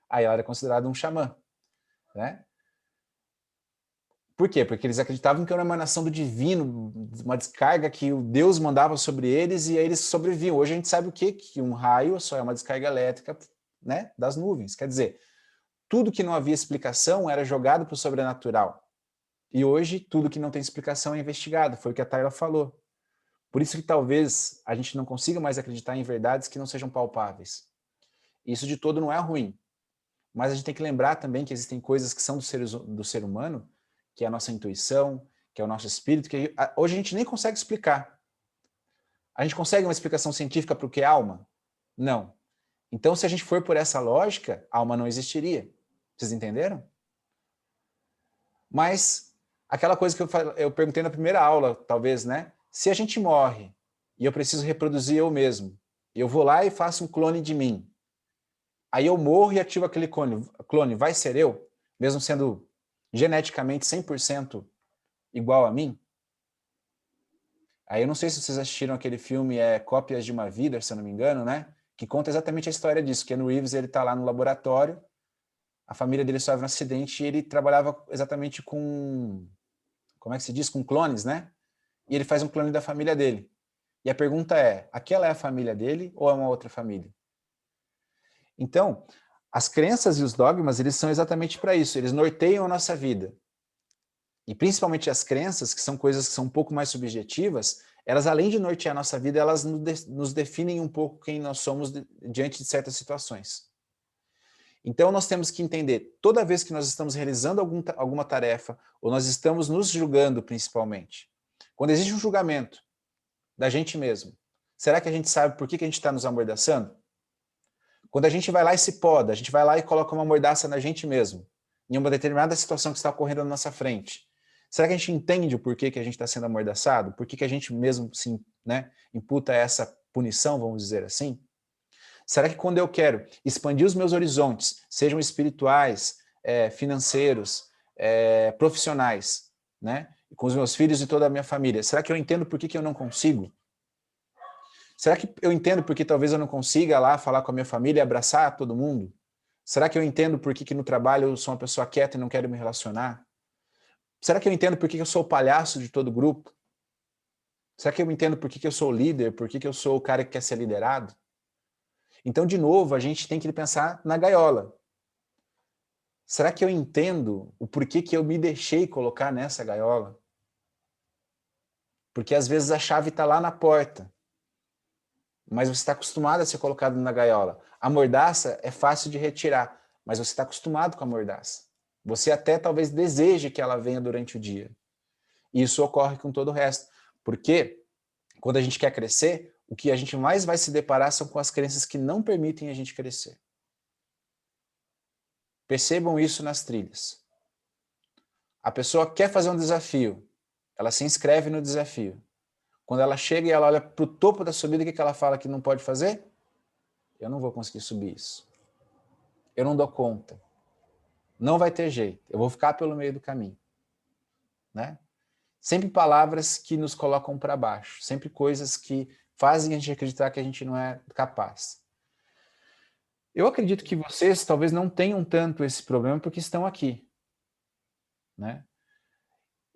Aí ela era considerada um xamã, né? Por quê? Porque eles acreditavam que era uma emanação do divino, uma descarga que o Deus mandava sobre eles e aí eles sobreviviam. Hoje a gente sabe o quê? Que um raio só é uma descarga elétrica, né, das nuvens. Quer dizer, tudo que não havia explicação era jogado para o sobrenatural. E hoje tudo que não tem explicação é investigado. Foi o que a Tayla falou. Por isso que talvez a gente não consiga mais acreditar em verdades que não sejam palpáveis. Isso de todo não é ruim. Mas a gente tem que lembrar também que existem coisas que são do ser humano, que é a nossa intuição, que é o nosso espírito, que hoje a gente nem consegue explicar. A gente consegue uma explicação científica para o que é alma? Não. Então, se a gente for por essa lógica, a alma não existiria. Vocês entenderam? Mas, aquela coisa que eu perguntei na primeira aula, talvez, né? Se a gente morre e eu preciso reproduzir eu mesmo, eu vou lá e faço um clone de mim, aí eu morro e ativo aquele clone, vai ser eu? Mesmo sendo geneticamente 100% igual a mim? Aí eu não sei se vocês assistiram aquele filme, Cópias de uma Vida, se eu não me engano, né? Que conta exatamente a história disso. Keanu Reeves, ele tá lá no laboratório, a família dele sofre um acidente e ele trabalhava exatamente com, como é que se diz? Com clones, né? E ele faz um clone da família dele. E a pergunta é, aquela é a família dele ou é uma outra família? Então, as crenças e os dogmas, eles são exatamente para isso, eles norteiam a nossa vida. E principalmente as crenças, que são coisas que são um pouco mais subjetivas, elas além de nortear a nossa vida, elas nos definem um pouco quem nós somos diante de certas situações. Então nós temos que entender, toda vez que nós estamos realizando alguma tarefa, ou nós estamos nos julgando principalmente, quando existe um julgamento da gente mesmo, será que a gente sabe por que a gente está nos amordaçando? Quando a gente vai lá e se poda, a gente vai lá e coloca uma mordaça na gente mesmo, em uma determinada situação que está ocorrendo na nossa frente. Será que a gente entende o porquê que a gente está sendo amordaçado? Por que a gente mesmo se, né, imputa essa punição, vamos dizer assim? Será que quando eu quero expandir os meus horizontes, sejam espirituais, financeiros, profissionais, né, com os meus filhos e toda a minha família, será que eu entendo por que eu não consigo? Será que eu entendo por que talvez eu não consiga lá falar com a minha família e abraçar todo mundo? Será que eu entendo por que no trabalho eu sou uma pessoa quieta e não quero me relacionar? Será que eu entendo por que eu sou o palhaço de todo o grupo? Será que eu entendo por que eu sou o líder? Por que eu sou o cara que quer ser liderado? Então, de novo, a gente tem que pensar na gaiola. Será que eu entendo o porquê que eu me deixei colocar nessa gaiola? Porque às vezes a chave está lá na porta, mas você está acostumado a ser colocado na gaiola. A mordaça é fácil de retirar, mas você está acostumado com a mordaça. Você até talvez deseje que ela venha durante o dia. E isso ocorre com todo o resto. Porque quando a gente quer crescer, o que a gente mais vai se deparar são com as crenças que não permitem a gente crescer. Percebam isso nas trilhas. A pessoa quer fazer um desafio, ela se inscreve no desafio. Quando ela chega e ela olha para o topo da subida, o que ela fala que não pode fazer? Eu não vou conseguir subir isso. Eu não dou conta. Não vai ter jeito. Eu vou ficar pelo meio do caminho. Né? Sempre palavras que nos colocam para baixo. Sempre coisas que fazem a gente acreditar que a gente não é capaz. Eu acredito que vocês talvez não tenham tanto esse problema porque estão aqui. Né?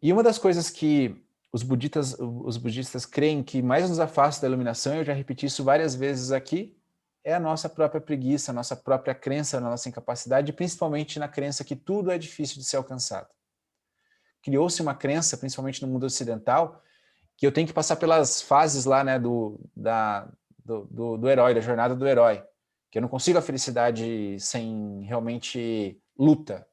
E uma das coisas que os budistas creem que mais nos afasta da iluminação, eu já repeti isso várias vezes aqui, é a nossa própria preguiça, a nossa própria crença na nossa incapacidade, principalmente na crença que tudo é difícil de ser alcançado. Criou-se uma crença, principalmente no mundo ocidental, que eu tenho que passar pelas fases lá, né, do herói, da jornada do herói, que eu não consigo a felicidade sem realmente luta.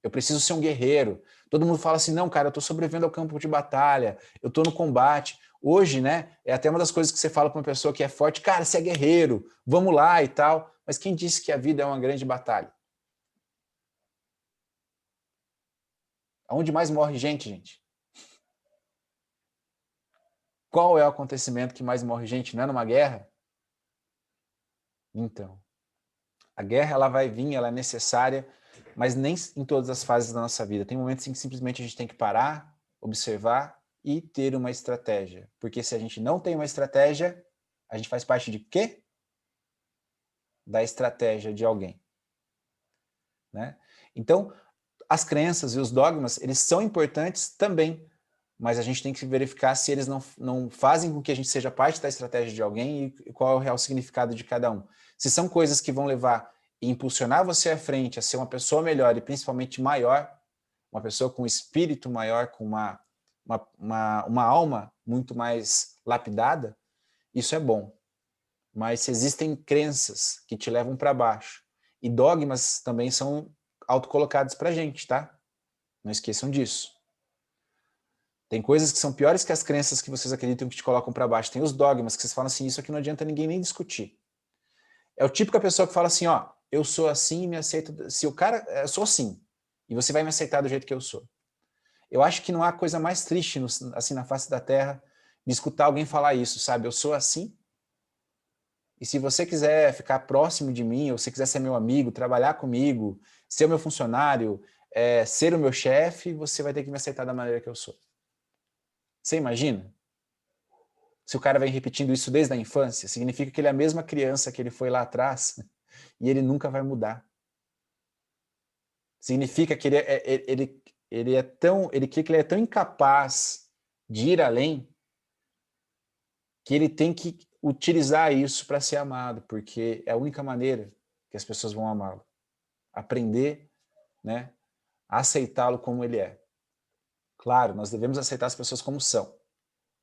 Eu preciso ser um guerreiro. Todo mundo fala assim, não, cara, eu estou sobrevivendo ao campo de batalha, eu estou no combate. Hoje, né, é até uma das coisas que você fala para uma pessoa que é forte, cara, você é guerreiro, vamos lá e tal. Mas quem disse que a vida é uma grande batalha? Aonde mais morre gente? Qual é o acontecimento que mais morre gente? Não é numa guerra? Então, a guerra ela vai vir, ela é necessária, mas nem em todas as fases da nossa vida. Tem momentos em que simplesmente a gente tem que parar, observar e ter uma estratégia. Porque se a gente não tem uma estratégia, a gente faz parte de quê? Da estratégia de alguém. Né? Então, as crenças e os dogmas, eles são importantes também, mas a gente tem que verificar se eles não fazem com que a gente seja parte da estratégia de alguém e qual é o real significado de cada um. Se são coisas que vão levar e impulsionar você à frente, a ser uma pessoa melhor e principalmente maior, uma pessoa com um espírito maior, com uma alma muito mais lapidada, isso é bom. Mas se existem crenças que te levam para baixo, e dogmas também são autocolocados para a gente, tá? Não esqueçam disso. Tem coisas que são piores que as crenças que vocês acreditam que te colocam para baixo. Tem os dogmas que vocês falam assim, isso aqui não adianta ninguém nem discutir. É o típico pessoa que fala assim, ó, eu sou assim e me aceito. Se o cara, eu sou assim, e você vai me aceitar do jeito que eu sou. Eu acho que não há coisa mais triste assim na face da terra de escutar alguém falar isso, sabe? Eu sou assim. E se você quiser ficar próximo de mim, ou se quiser ser meu amigo, trabalhar comigo, ser o meu funcionário, ser o meu chefe, você vai ter que me aceitar da maneira que eu sou. Você imagina? Se o cara vem repetindo isso desde a infância, significa que ele é a mesma criança que ele foi lá atrás e ele nunca vai mudar. Significa que ele é tão incapaz de ir além que ele tem que utilizar isso para ser amado, porque é a única maneira que as pessoas vão amá-lo. Aprender, né, a aceitá-lo como ele é. Claro, nós devemos aceitar as pessoas como são,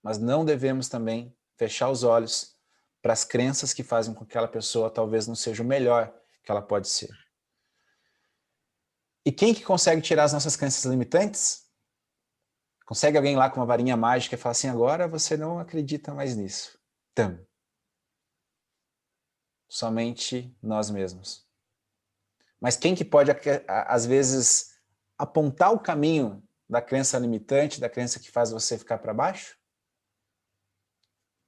mas não devemos também fechar os olhos para as crenças que fazem com que aquela pessoa talvez não seja o melhor que ela pode ser. E quem que consegue tirar as nossas crenças limitantes? Consegue alguém lá com uma varinha mágica e falar assim, agora você não acredita mais nisso. Então, Somente nós mesmos. Mas quem que pode, às vezes, apontar o caminho da crença limitante, da crença que faz você ficar para baixo?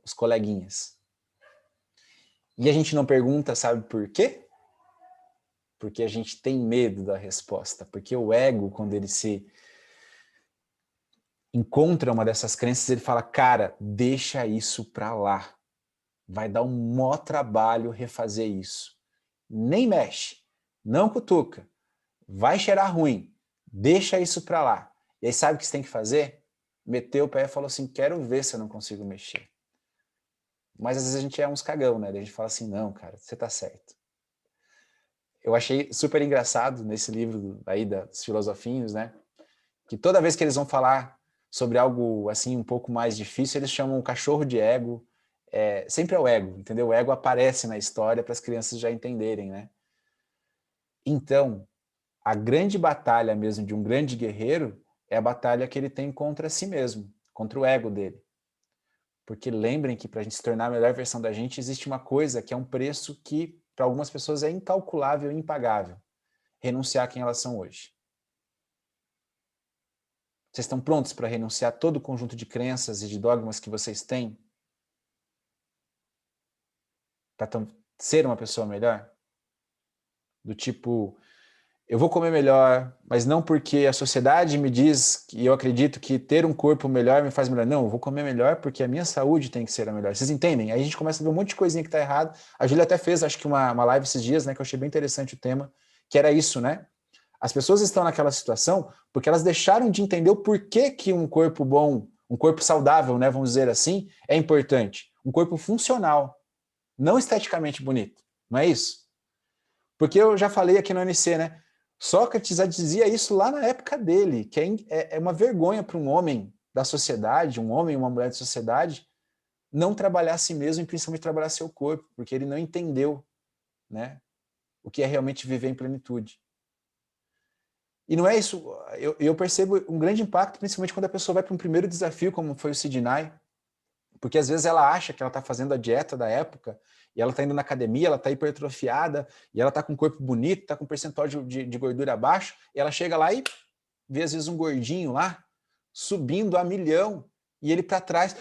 Os coleguinhas. E a gente não pergunta, sabe por quê? Porque a gente tem medo da resposta. Porque o ego, quando ele se encontra uma dessas crenças, ele fala, cara, deixa isso pra lá. Vai dar um maior trabalho refazer isso. Nem mexe, não cutuca, vai cheirar ruim, deixa isso pra lá. E aí sabe o que você tem que fazer? Meteu o pé e falou assim, quero ver se eu não consigo mexer. Mas às vezes a gente é uns cagão, né? A gente fala assim, não, cara, você tá certo. Eu achei super engraçado nesse livro aí dos filosofinhos, né? Que toda vez que eles vão falar sobre algo assim um pouco mais difícil, eles chamam o cachorro de ego. Sempre é o ego, entendeu? O ego aparece na história para as crianças já entenderem, né? Então, a grande batalha mesmo de um grande guerreiro é a batalha que ele tem contra si mesmo, contra o ego dele. Porque lembrem que para a gente se tornar a melhor versão da gente, existe uma coisa que é um preço que para algumas pessoas é incalculável e impagável. Renunciar a quem elas são hoje. Vocês estão prontos para renunciar a todo o conjunto de crenças e de dogmas que vocês têm? Para ser uma pessoa melhor? Do tipo, eu vou comer melhor, mas não porque a sociedade me diz e eu acredito que ter um corpo melhor me faz melhor. Não, eu vou comer melhor porque a minha saúde tem que ser a melhor. Vocês entendem? Aí a gente começa a ver um monte de coisinha que está errado. A Júlia até fez, acho que uma live esses dias, né, que eu achei bem interessante o tema, que era isso, né? As pessoas estão naquela situação porque elas deixaram de entender o porquê que um corpo bom, um corpo saudável, né, vamos dizer assim, é importante. Um corpo funcional, não esteticamente bonito. Não é isso? Porque eu já falei aqui no ANC, né? Sócrates já dizia isso lá na época dele, que é uma vergonha para um homem da sociedade, um homem e uma mulher da sociedade, não trabalhar a si mesmo e principalmente trabalhar seu corpo, porque ele não entendeu, né, o que é realmente viver em plenitude. E não é isso, eu percebo um grande impacto, principalmente quando a pessoa vai para um primeiro desafio, como foi o Sidney, porque às vezes ela acha que ela está fazendo a dieta da época, e ela está indo na academia, ela está hipertrofiada, e ela está com um corpo bonito, está com um percentual de gordura baixo, e ela chega lá e vê às vezes um gordinho lá, subindo a milhão, e ele para trás,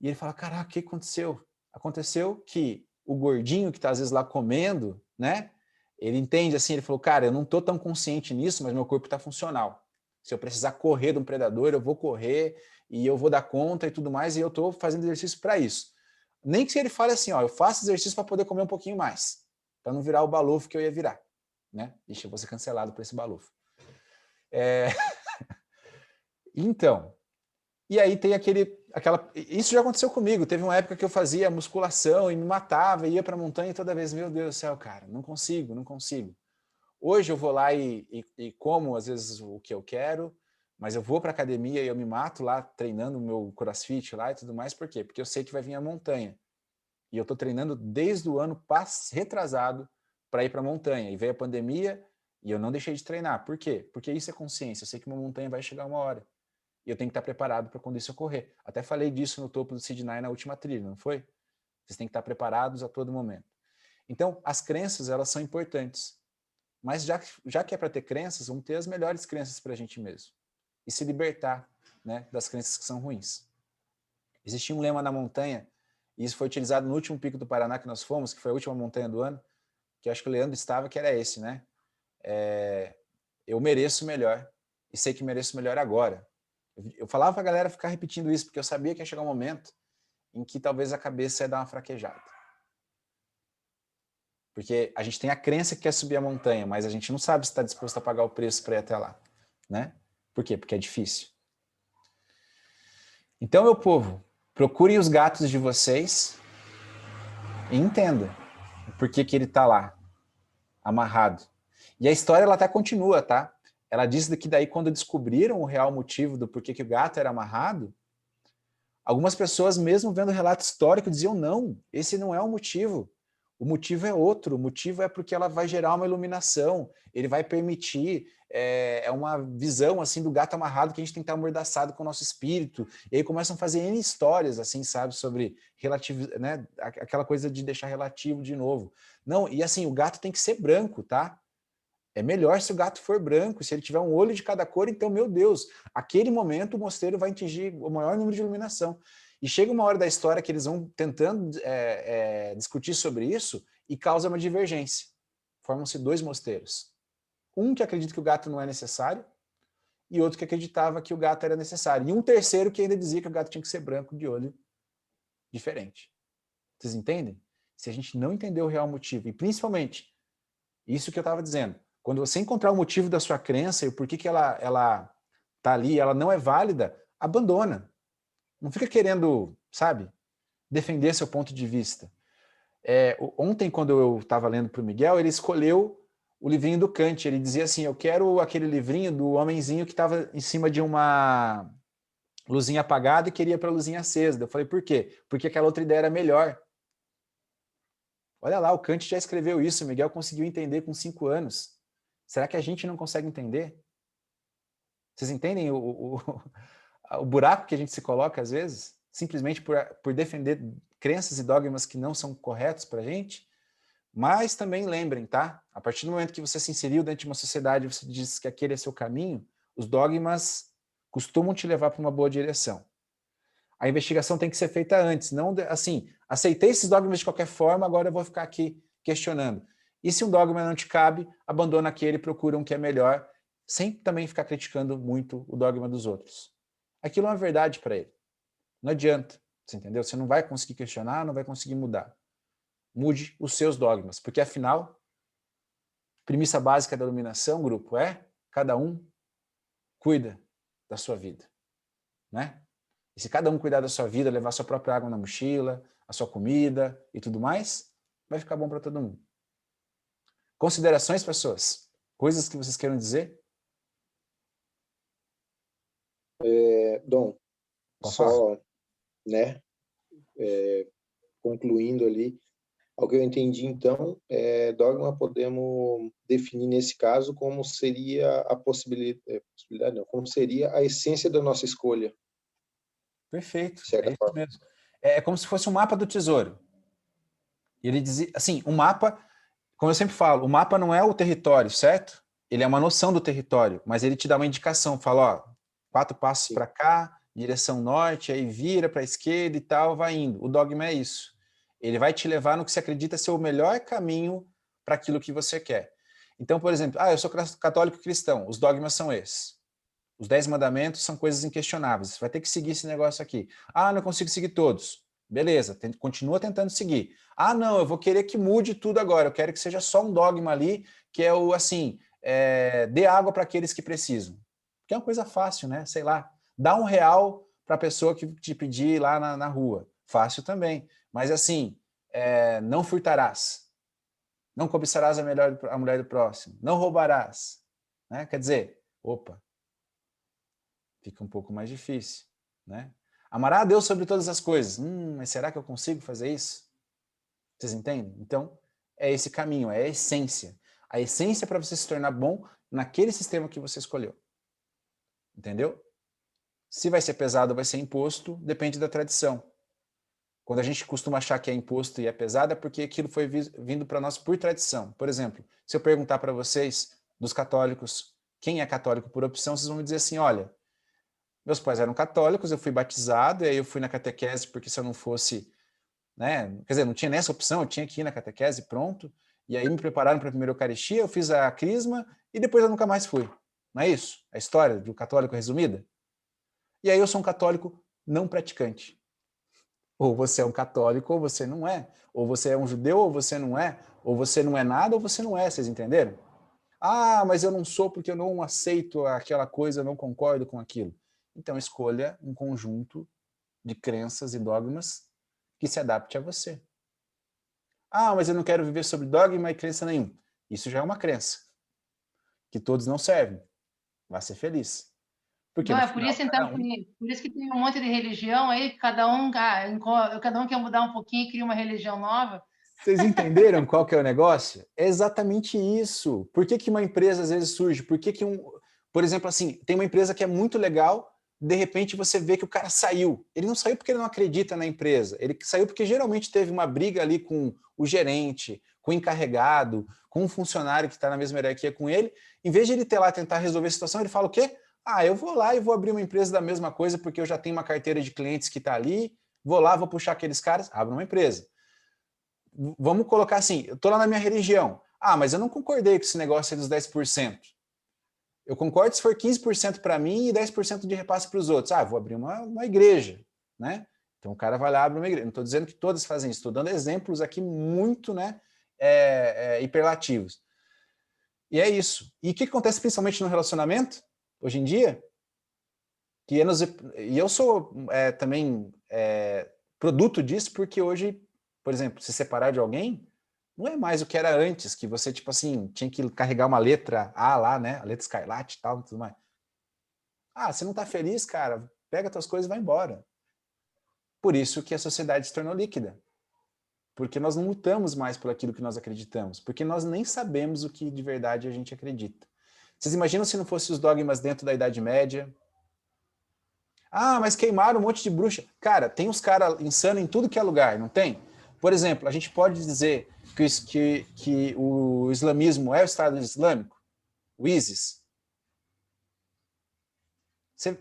e ele fala, caraca, o que aconteceu? Aconteceu que o gordinho que está às vezes lá comendo, né, ele entende assim, ele falou, cara, eu não estou tão consciente nisso, mas meu corpo está funcional. Se eu precisar correr de um predador, eu vou correr, e eu vou dar conta e tudo mais, e eu estou fazendo exercício para isso. Nem que ele fale assim, ó, eu faço exercício para poder comer um pouquinho mais, para não virar o balufo que eu ia virar, né? Ixi, eu vou ser cancelado por esse balufo. Então, e aí tem isso já aconteceu comigo, teve uma época que eu fazia musculação e me matava, ia para a montanha e toda vez, meu Deus do céu, cara, não consigo. Hoje eu vou lá e como, às vezes, o que eu quero, mas eu vou para a academia e eu me mato lá treinando o meu crossfit lá e tudo mais, por quê? Porque eu sei que vai vir a montanha. E eu estou treinando desde o ano retrasado para ir para a montanha. E veio a pandemia e eu não deixei de treinar. Por quê? Porque isso é consciência. Eu sei que uma montanha vai chegar uma hora. E eu tenho que estar preparado para quando isso ocorrer. Até falei disso no topo do Sidney na última trilha, não foi? Vocês têm que estar preparados a todo momento. Então, as crenças, elas são importantes. Mas já que é para ter crenças, vamos ter as melhores crenças para a gente mesmo. E se libertar, né, das crenças que são ruins. Existia um lema na montanha, e isso foi utilizado no último pico do Paraná que nós fomos, que foi a última montanha do ano, que eu acho que o Leandro estava, que era esse, né? Eu mereço melhor, e sei que mereço melhor agora. Eu falava para a galera ficar repetindo isso, porque eu sabia que ia chegar um momento em que talvez a cabeça ia dar uma fraquejada. Porque a gente tem a crença que quer subir a montanha, mas a gente não sabe se está disposto a pagar o preço para ir até lá, né? Por quê? Porque é difícil. Então, meu povo, procurem os gatos de vocês e entendam por que ele está lá, amarrado. E a história ela até continua, tá? Ela diz que daí quando descobriram o real motivo do porquê que o gato era amarrado, algumas pessoas, mesmo vendo o relato histórico, diziam não, esse não é o motivo. O motivo é outro, o motivo é porque ela vai gerar uma iluminação, ele vai permitir, uma visão assim do gato amarrado que a gente tem que estar amordaçado com o nosso espírito, e aí começam a fazer N histórias, assim, sabe, sobre relativo, né, aquela coisa de deixar relativo de novo. Não, e assim, o gato tem que ser branco, tá? É melhor se o gato for branco, se ele tiver um olho de cada cor, então, meu Deus, aquele momento o mosteiro vai atingir o maior número de iluminação. E chega uma hora da história que eles vão tentando discutir sobre isso e causa uma divergência. Formam-se 2 mosteiros. Um que acredita que o gato não é necessário e outro que acreditava que o gato era necessário. E um terceiro que ainda dizia que o gato tinha que ser branco de olho diferente. Vocês entendem? Se a gente não entender o real motivo, e principalmente, isso que eu estava dizendo, quando você encontrar o motivo da sua crença e o porquê que ela tá ali, ela não é válida, abandona. Não fica querendo, sabe, defender seu ponto de vista. Ontem, quando eu estava lendo para o Miguel, ele escolheu o livrinho do Kant. Ele dizia assim, eu quero aquele livrinho do homenzinho que estava em cima de uma luzinha apagada e queria para a luzinha acesa. Eu falei, por quê? Porque aquela outra ideia era melhor. Olha lá, o Kant já escreveu isso, o Miguel conseguiu entender com 5 anos. Será que a gente não consegue entender? Vocês entendem o buraco que a gente se coloca às vezes? Simplesmente por defender crenças e dogmas que não são corretos para a gente? Mas também lembrem, tá? A partir do momento que você se inseriu dentro de uma sociedade, você diz que aquele é seu caminho, os dogmas costumam te levar para uma boa direção. A investigação tem que ser feita antes, não assim, aceitei esses dogmas de qualquer forma, agora eu vou ficar aqui questionando. E se um dogma não te cabe, abandona aquele e procura um que é melhor, sem também ficar criticando muito o dogma dos outros. Aquilo é uma verdade para ele. Não adianta, você entendeu? Você não vai conseguir questionar, não vai conseguir mudar. Mude os seus dogmas, porque afinal, premissa básica da iluminação, grupo, é cada um cuida da sua vida, né? E se cada um cuidar da sua vida, levar a sua própria água na mochila, a sua comida e tudo mais, vai ficar bom para todo mundo. Considerações, pessoas? Coisas que vocês queiram dizer? Dom, só, né, concluindo ali, ao que eu entendi, então, dogma podemos definir nesse caso como seria a possibilidade não, como seria a essência da nossa escolha. Perfeito, é isso mesmo. É como se fosse um mapa do tesouro. E ele dizia, assim, um mapa, como eu sempre falo, o mapa não é o território, certo? Ele é uma noção do território, mas ele te dá uma indicação, fala, ó, 4 passos para cá, direção norte, aí vira para a esquerda e tal, vai indo. O dogma é isso. Ele vai te levar no que você acredita ser o melhor caminho para aquilo que você quer. Então, por exemplo, eu sou católico cristão, os dogmas são esses. Os 10 mandamentos são coisas inquestionáveis. Você vai ter que seguir esse negócio aqui. Não consigo seguir todos. Beleza, continua tentando seguir. Não, eu vou querer que mude tudo agora. Eu quero que seja só um dogma ali, que é o assim, dê água para aqueles que precisam. Que é uma coisa fácil, né? Sei lá, dá R$1 para a pessoa que te pedir lá na rua. Fácil também. Mas assim, não furtarás. Não cobiçarás a mulher do próximo. Não roubarás. Né? Quer dizer, opa, fica um pouco mais difícil, né? Amará a Deus sobre todas as coisas. Mas será que eu consigo fazer isso? Vocês entendem? Então, é esse caminho, é a essência. A essência para você se tornar bom naquele sistema que você escolheu. Entendeu? Se vai ser pesado ou vai ser imposto, depende da tradição. Quando a gente costuma achar que é imposto e é pesado, é porque aquilo foi vindo para nós por tradição. Por exemplo, se eu perguntar para vocês, dos católicos, quem é católico por opção, vocês vão me dizer assim, olha, meus pais eram católicos, eu fui batizado, e aí eu fui na catequese, porque se eu não fosse, né, quer dizer, não tinha nessa opção, eu tinha que ir na catequese, pronto, e aí me prepararam para a primeira Eucaristia, eu fiz a crisma, e depois eu nunca mais fui. Não é isso? A história do católico resumida? E aí eu sou um católico não praticante. Ou você é um católico, ou você não é. Ou você é um judeu, ou você não é. Ou você não é nada, ou você não é, vocês entenderam? Mas eu não sou porque eu não aceito aquela coisa, eu não concordo com aquilo. Então, escolha um conjunto de crenças e dogmas que se adapte a você. Mas eu não quero viver sobre dogma e crença nenhum. Isso já é uma crença. Que todos não servem. Vá ser feliz. Porque Não, por isso, então, por isso que tem um monte de religião aí, cada um quer mudar um pouquinho e cria uma religião nova. Vocês entenderam qual que é o negócio? É exatamente isso. Por que que uma empresa às vezes surge? Por que que por exemplo, assim, tem uma empresa que é muito legal, de repente você vê que o cara saiu. Ele não saiu porque ele não acredita na empresa. Ele saiu porque geralmente teve uma briga ali com o gerente, com o encarregado, com um funcionário que está na mesma hierarquia com ele. Em vez de ele ter lá tentar resolver a situação, ele fala o quê? Ah, eu vou lá e vou abrir uma empresa da mesma coisa porque eu já tenho uma carteira de clientes que está ali, vou lá, vou puxar aqueles caras, abro uma empresa. Vamos colocar assim, eu estou lá na minha religião. Ah, mas eu não concordei com esse negócio aí dos 10%. Eu concordo se for 15% para mim e 10% de repasse para os outros. Ah, vou abrir uma igreja, né? Então o cara vai lá e abre uma igreja. Não estou dizendo que todas fazem isso, estou dando exemplos aqui muito, né, hiperlativos. E é isso. E o que acontece principalmente no relacionamento, hoje em dia? E eu sou também produto disso, porque hoje, por exemplo, se separar de alguém, não é mais o que era antes, que você, tipo assim, tinha que carregar uma letra A lá, né? A letra escarlate e tal, e tudo mais. Ah, você não tá feliz, cara? Pega tuas coisas e vai embora. Por isso que a sociedade se tornou líquida. Porque nós não lutamos mais por aquilo que nós acreditamos. Porque nós nem sabemos o que de verdade a gente acredita. Vocês imaginam se não fossem os dogmas dentro da Idade Média? Ah, mas queimaram um monte de bruxa. Cara, tem uns caras insanos em tudo que é lugar, não tem? Por exemplo, a gente pode dizer que o islamismo é o Estado Islâmico? O ISIS?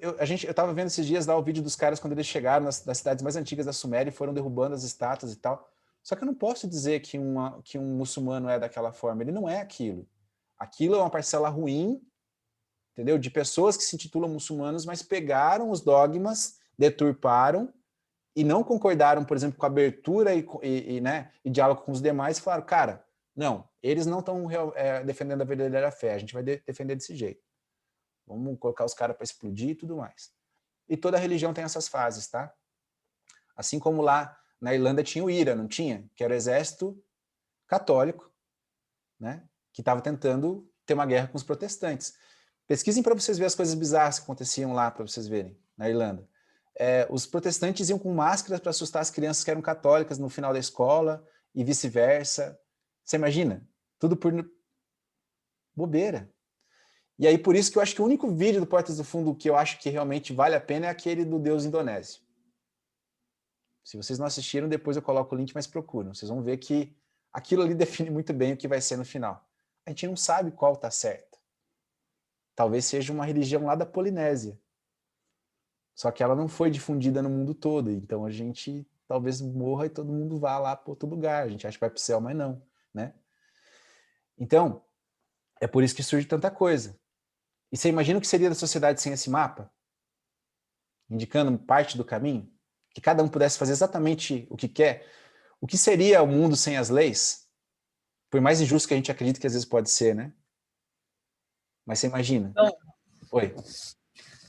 Eu estava vendo esses dias lá o vídeo dos caras quando eles chegaram nas cidades mais antigas da Suméria e foram derrubando as estátuas e tal. Só que eu não posso dizer que um muçulmano é daquela forma. Ele não é aquilo. Aquilo é uma parcela ruim, entendeu? De pessoas que se intitulam muçulmanos, mas pegaram os dogmas, deturparam e não concordaram, por exemplo, com a abertura e diálogo com os demais, e falaram, cara, não, eles não estão defendendo a verdadeira fé, a gente vai defender desse jeito. Vamos colocar os caras para explodir e tudo mais. E toda religião tem essas fases, tá? Assim como lá na Irlanda tinha o IRA, não tinha? Que era o exército católico, né? Que estava tentando ter uma guerra com os protestantes. Pesquisem para vocês verem as coisas bizarras que aconteciam lá, para vocês verem, na Irlanda. Os protestantes iam com máscaras para assustar as crianças que eram católicas no final da escola e vice-versa. Você imagina? Tudo por bobeira. E aí, por isso que eu acho que o único vídeo do Portas do Fundo que eu acho que realmente vale a pena é aquele do Deus Indonésio. Se vocês não assistiram, depois eu coloco o link, mas procuram. Vocês vão ver que aquilo ali define muito bem o que vai ser no final. A gente não sabe qual está certo. Talvez seja uma religião lá da Polinésia. Só que ela não foi difundida no mundo todo. Então a gente talvez morra e todo mundo vá lá para outro lugar. A gente acha que vai para o céu, mas não, né? Então, é por isso que surge tanta coisa. E você imagina o que seria da sociedade sem esse mapa? Indicando parte do caminho? Que cada um pudesse fazer exatamente o que quer? O que seria o mundo sem as leis? Por mais injusto que a gente acredite que às vezes pode ser, né? Mas você imagina. Bom, Oi.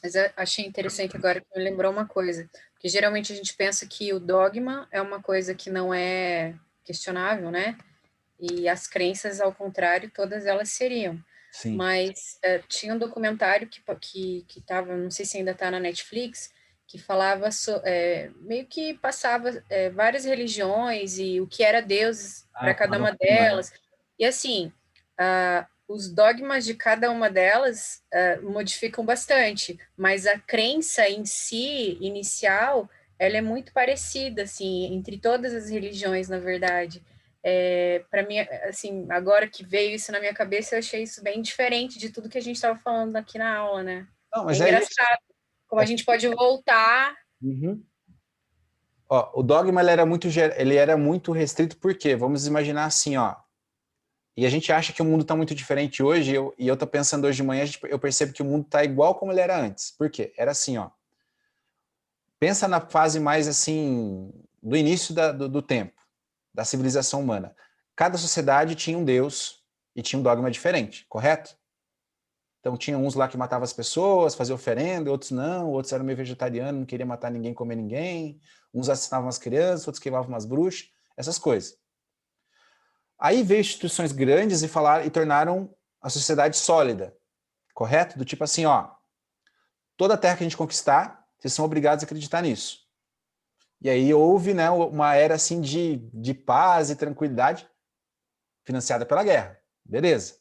mas eu achei interessante agora que me lembrou uma coisa. Porque geralmente a gente pensa que o dogma é uma coisa que não é questionável, né? E as crenças, ao contrário, todas elas seriam. Sim. Mas tinha um documentário que estava, não sei se ainda está na Netflix, que falava, meio que passava várias religiões e o que era Deus para cada uma delas. E assim, os dogmas de cada uma delas modificam bastante, mas a crença em si, inicial, ela é muito parecida, assim, entre todas as religiões, na verdade. Para mim, assim, agora que veio isso na minha cabeça, eu achei isso bem diferente de tudo que a gente estava falando aqui na aula, né? Não, mas engraçado como a gente pode voltar. Uhum. Ó, o dogma ele era muito restrito, por quê? Vamos imaginar assim, ó. E a gente acha que o mundo está muito diferente hoje, e eu tô pensando hoje de manhã, eu percebo que o mundo está igual como ele era antes. Por quê? Era assim, ó. Pensa na fase mais assim, do início do tempo, da civilização humana. Cada sociedade tinha um deus e tinha um dogma diferente, correto? Então tinha uns lá que matavam as pessoas, faziam oferenda, outros não, outros eram meio vegetarianos, não queriam matar ninguém, comer ninguém, uns assassinavam as crianças, outros queimavam umas bruxas, essas coisas. Aí veio instituições grandes e tornaram a sociedade sólida, correto? Do tipo assim, ó, toda a terra que a gente conquistar, vocês são obrigados a acreditar nisso. E aí houve, né, uma era assim de paz e tranquilidade financiada pela guerra. Beleza.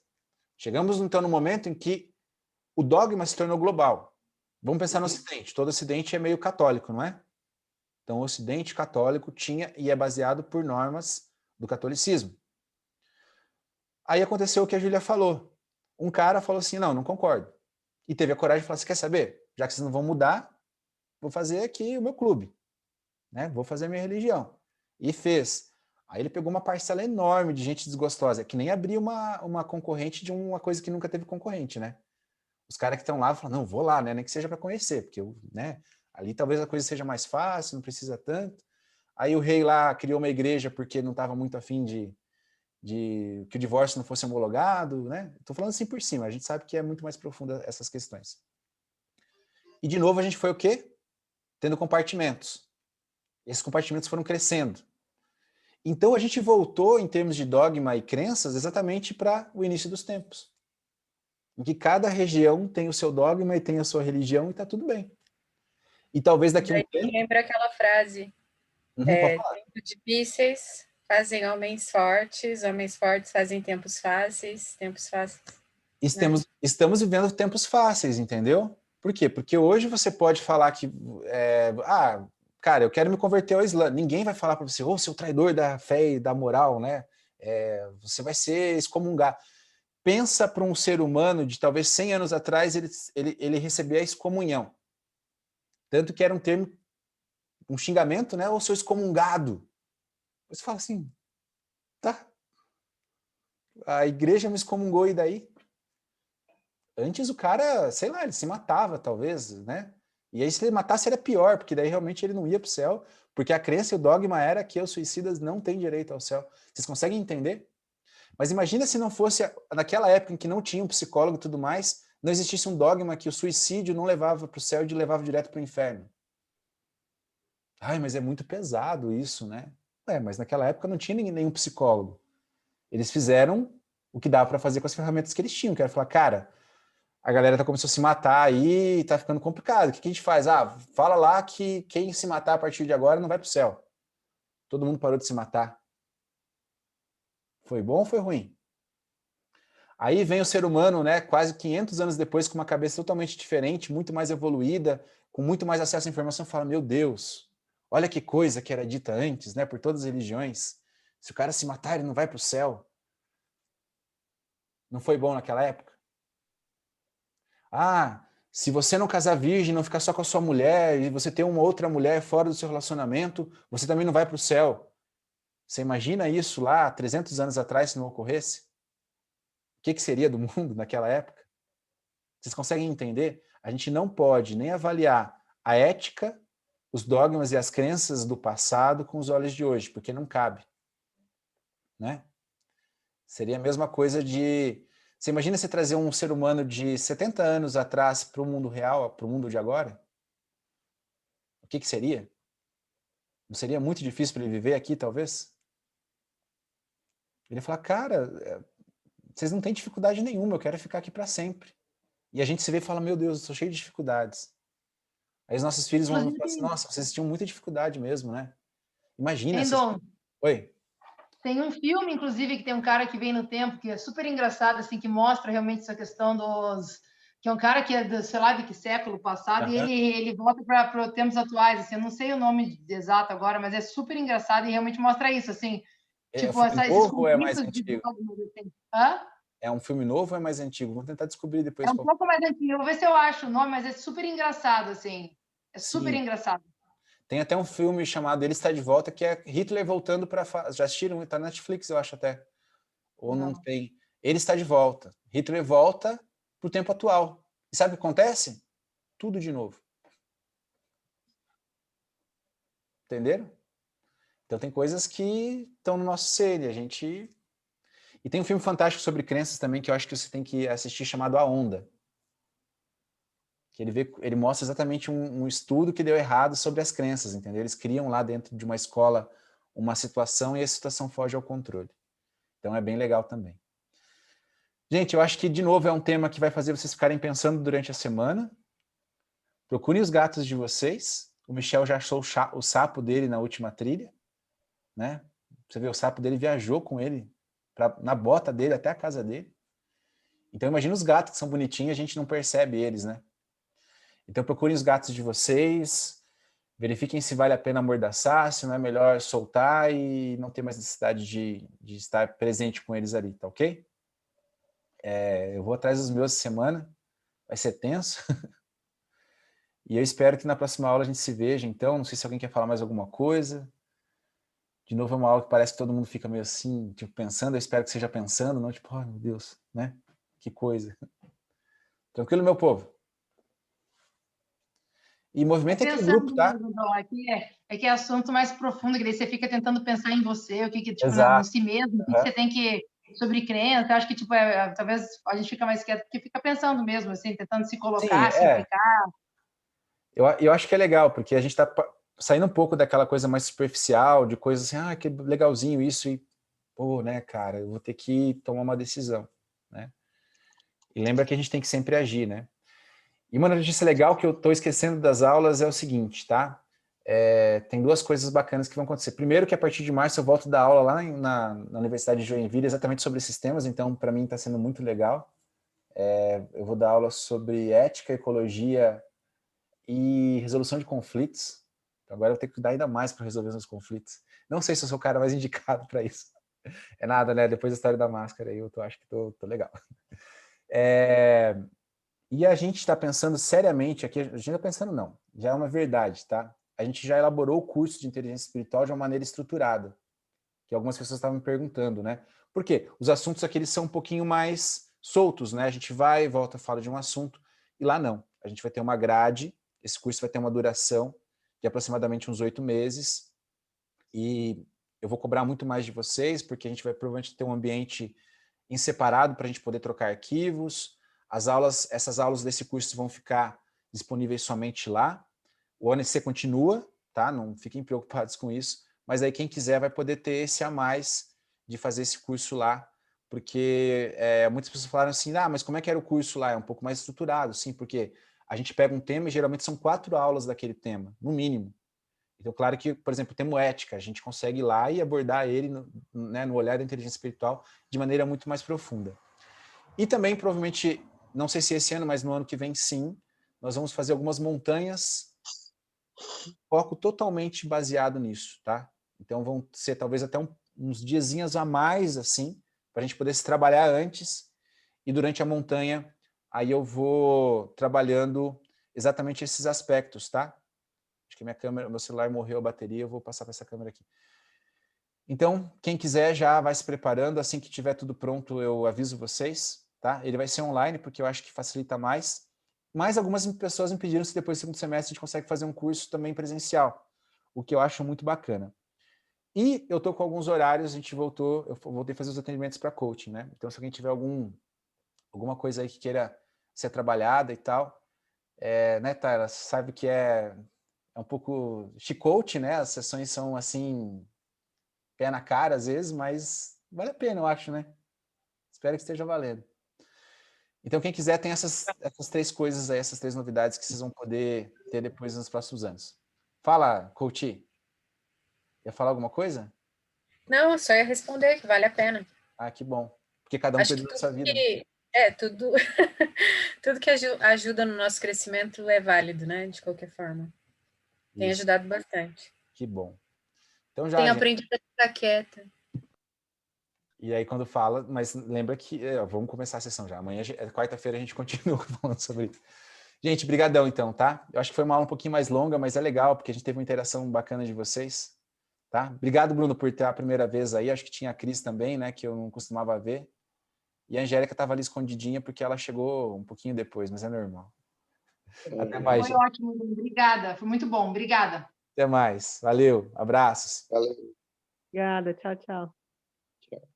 Chegamos então no momento em que o dogma se tornou global. Vamos pensar no Ocidente. Todo Ocidente é meio católico, não é? Então o Ocidente católico tinha e é baseado por normas do catolicismo. Aí aconteceu o que a Júlia falou. Um cara falou assim, não concordo. E teve a coragem de falar, você quer saber? Já que vocês não vão mudar, vou fazer aqui o meu clube. Né? Vou fazer a minha religião. E fez. Aí ele pegou uma parcela enorme de gente desgostosa, que nem abrir uma concorrente de uma coisa que nunca teve concorrente, né? Os caras que estão lá falam, não, vou lá, né? Nem que seja para conhecer, porque né? Ali talvez a coisa seja mais fácil, não precisa tanto. Aí o rei lá criou uma igreja porque não estava muito afim de que o divórcio não fosse homologado, né? Estou falando assim por cima, a gente sabe que é muito mais profunda essas questões. E de novo a gente foi o quê? Tendo compartimentos. Esses compartimentos foram crescendo. Então a gente voltou, em termos de dogma e crenças, exatamente para o início dos tempos. Em que cada região tem o seu dogma e tem a sua religião e está tudo bem. E talvez daqui a um tempo... Lembra aquela frase, tempo de Pisces fazem homens fortes fazem tempos fáceis. Estamos vivendo tempos fáceis, entendeu? Por quê? Porque hoje você pode falar que... cara, eu quero me converter ao Islã. Ninguém vai falar para você, seu traidor da fé e da moral, né? Você vai ser excomungado. Pensa para um ser humano de talvez 100 anos atrás, ele recebia a excomunhão. Tanto que era um termo, um xingamento, né? Ou sou excomungado. Você fala assim, tá. A igreja me excomungou e daí? Antes o cara, sei lá, ele se matava talvez, né? E aí se ele matasse era pior, porque daí realmente ele não ia para o céu, porque a crença e o dogma era que os suicidas não têm direito ao céu. Vocês conseguem entender? Mas imagina se não fosse naquela época em que não tinha um psicólogo e tudo mais, não existisse um dogma que o suicídio não levava para o céu e levava direto para o inferno. Ai, mas é muito pesado isso, né? Mas naquela época não tinha nenhum psicólogo. Eles fizeram o que dava para fazer com as ferramentas que eles tinham, que era falar, cara, a galera começou a se matar aí, tá ficando complicado. O que a gente faz? Fala lá que quem se matar a partir de agora não vai para o céu. Todo mundo parou de se matar. Foi bom ou foi ruim? Aí vem o ser humano, né, quase 500 anos depois, com uma cabeça totalmente diferente, muito mais evoluída, com muito mais acesso à informação, fala, meu Deus, olha que coisa que era dita antes, né, por todas as religiões. Se o cara se matar, ele não vai para o céu. Não foi bom naquela época? Se você não casar virgem, não ficar só com a sua mulher, e você ter uma outra mulher fora do seu relacionamento, você também não vai para o céu. Você imagina isso lá, 300 anos atrás, se não ocorresse? O que seria do mundo naquela época? Vocês conseguem entender? A gente não pode nem avaliar a ética, os dogmas e as crenças do passado com os olhos de hoje, porque não cabe. Né? Seria a mesma coisa de... Você imagina você trazer um ser humano de 70 anos atrás para o mundo real, para o mundo de agora? O que seria? Não seria muito difícil para ele viver aqui, talvez? Ele ia falar, cara, vocês não têm dificuldade nenhuma, eu quero ficar aqui para sempre. E a gente se vê e fala, meu Deus, eu sou cheio de dificuldades. Aí os nossos filhos vão falar assim, nossa, vocês tinham muita dificuldade mesmo, né? Imagina. Oi? Tem um filme, inclusive, que tem um cara que vem no tempo, que é super engraçado, assim, que mostra realmente essa questão dos... Que é um cara que é, sei lá, de que século passado, e ele volta para tempos atuais, assim, eu não sei o nome exato agora, mas é super engraçado e realmente mostra isso, assim. Tipo, esses novo ou é mais antigo? Hã? É um filme novo ou é mais antigo? Vamos tentar descobrir depois. É um pouco mais antigo, vou ver se eu acho o nome, mas é super engraçado, assim. É super engraçado. Tem até um filme chamado Ele Está de Volta, que é Hitler voltando para... Já assistiram? Está na Netflix, eu acho até. Ou não tem. Ele está de volta. Hitler volta para o tempo atual. E sabe o que acontece? Tudo de novo. Entenderam? Então tem coisas que estão no nosso ser, e a gente... E tem um filme fantástico sobre crenças também, que eu acho que você tem que assistir, chamado A Onda. Que ele mostra exatamente um estudo que deu errado sobre as crenças, entendeu? Eles criam lá dentro de uma escola uma situação e a situação foge ao controle. Então é bem legal também. Gente, eu acho que, de novo, é um tema que vai fazer vocês ficarem pensando durante a semana. Procurem os gatos de vocês, O Michel já achou o sapo dele na última trilha, né? Você vê, o sapo dele viajou com ele na bota dele até a casa dele. Então imagina os gatos que são bonitinhos, a gente não percebe eles, né? Então procurem os gatos de vocês, verifiquem se vale a pena amordaçar, se não é melhor soltar e não ter mais necessidade de estar presente com eles ali, tá ok? Eu vou atrás dos meus essa semana, vai ser tenso. E eu espero que na próxima aula a gente se veja, então. Não sei se alguém quer falar mais alguma coisa. De novo, é uma aula que parece que todo mundo fica meio assim, tipo, pensando. Eu espero que seja pensando, não tipo, oh, meu Deus, né? Que coisa. Tranquilo, meu povo? E movimento é aquele grupo, tá? Mesmo, Dó, que é assunto mais profundo, que daí você fica tentando pensar em você, o que tipo, em Exato. si mesmo, o que você tem que... Sobre crença, eu acho que, tipo, talvez a gente fica mais quieto, porque fica pensando mesmo, assim, tentando se colocar, Sim, se implicar. Eu acho que é legal, porque a gente está saindo um pouco daquela coisa mais superficial, de coisas assim, ah, que legalzinho isso, e, pô, né, cara, eu vou ter que tomar uma decisão, né? E lembra que a gente tem que sempre agir, né? E uma notícia legal que eu estou esquecendo das aulas é o seguinte, tá? Tem duas coisas bacanas que vão acontecer. Primeiro, que a partir de março eu volto a dar aula lá na Universidade de Joinville, exatamente sobre esses temas, então para mim está sendo muito legal. Eu vou dar aula sobre ética, ecologia e resolução de conflitos. Então agora eu tenho que cuidar ainda mais para resolver os conflitos. Não sei se eu sou o cara mais indicado para isso. É nada, né? Depois da história da máscara aí, eu acho que tô legal. E a gente está pensando seriamente aqui, a gente está pensando não, já é uma verdade, tá? A gente já elaborou o curso de inteligência espiritual de uma maneira estruturada, que algumas pessoas estavam me perguntando, né? Por quê? Os assuntos aqui eles são um pouquinho mais soltos, né? A gente vai e volta, fala de um assunto, e lá não. A gente vai ter uma grade, esse curso vai ter uma duração de aproximadamente uns 8 meses, e eu vou cobrar muito mais de vocês, porque a gente vai provavelmente ter um ambiente em separado para a gente poder trocar arquivos. Essas aulas desse curso vão ficar disponíveis somente lá. O ONC continua, tá? Não fiquem preocupados com isso, mas aí quem quiser vai poder ter esse a mais de fazer esse curso lá, porque muitas pessoas falaram assim, ah, mas como é que era o curso lá? É um pouco mais estruturado, sim, porque a gente pega um tema e geralmente são 4 aulas daquele tema, no mínimo. Então, claro que, por exemplo, o tema ética, a gente consegue ir lá e abordar ele no olhar da inteligência espiritual de maneira muito mais profunda. E também, provavelmente, não sei se esse ano, mas no ano que vem, sim, nós vamos fazer algumas montanhas, foco totalmente baseado nisso, tá? Então vão ser talvez até uns diazinhos a mais, assim, para a gente poder se trabalhar antes, e durante a montanha, aí eu vou trabalhando exatamente esses aspectos, tá? Acho que meu celular morreu a bateria, eu vou passar para essa câmera aqui. Então, quem quiser já vai se preparando, assim que tiver tudo pronto eu aviso vocês, tá? Ele vai ser online, porque eu acho que facilita mais. Mas algumas pessoas me pediram se depois do segundo semestre a gente consegue fazer um curso também presencial, o que eu acho muito bacana. E eu tô com alguns horários, eu voltei a fazer os atendimentos para coaching, né? Então, se alguém tiver alguma coisa aí que queira ser trabalhada e tal, né, Tara, sabe que é um pouco chicote, né? As sessões são assim, pé na cara às vezes, mas vale a pena, eu acho, né? Espero que esteja valendo. Então, quem quiser, tem essas 3 coisas aí, essas 3 novidades que vocês vão poder ter depois nos próximos anos. Fala, coach. Ia falar alguma coisa? Não, só ia responder que vale a pena. Ah, que bom. Porque cada um Acho que perdeu a sua vida. tudo, tudo que ajuda no nosso crescimento é válido, né? De qualquer forma. Tem Isso, ajudado bastante. que bom. Então já, Tenho gente. aprendido a ficar quieta. E aí quando fala, mas lembra que vamos começar a sessão já. Amanhã, quarta-feira, a gente continua falando sobre isso. Gente, brigadão então, tá? Eu acho que foi uma aula um pouquinho mais longa, mas é legal, porque a gente teve uma interação bacana de vocês, tá? Obrigado, Bruno, por ter a primeira vez aí. Acho que tinha a Cris também, né, que eu não costumava ver. E a Angélica estava ali escondidinha porque ela chegou um pouquinho depois, mas é normal. Até mais, Foi gente. ótimo, obrigada. Foi muito bom, obrigada. Até mais. Valeu, abraços. Valeu. Obrigada, tchau, tchau. Tchau.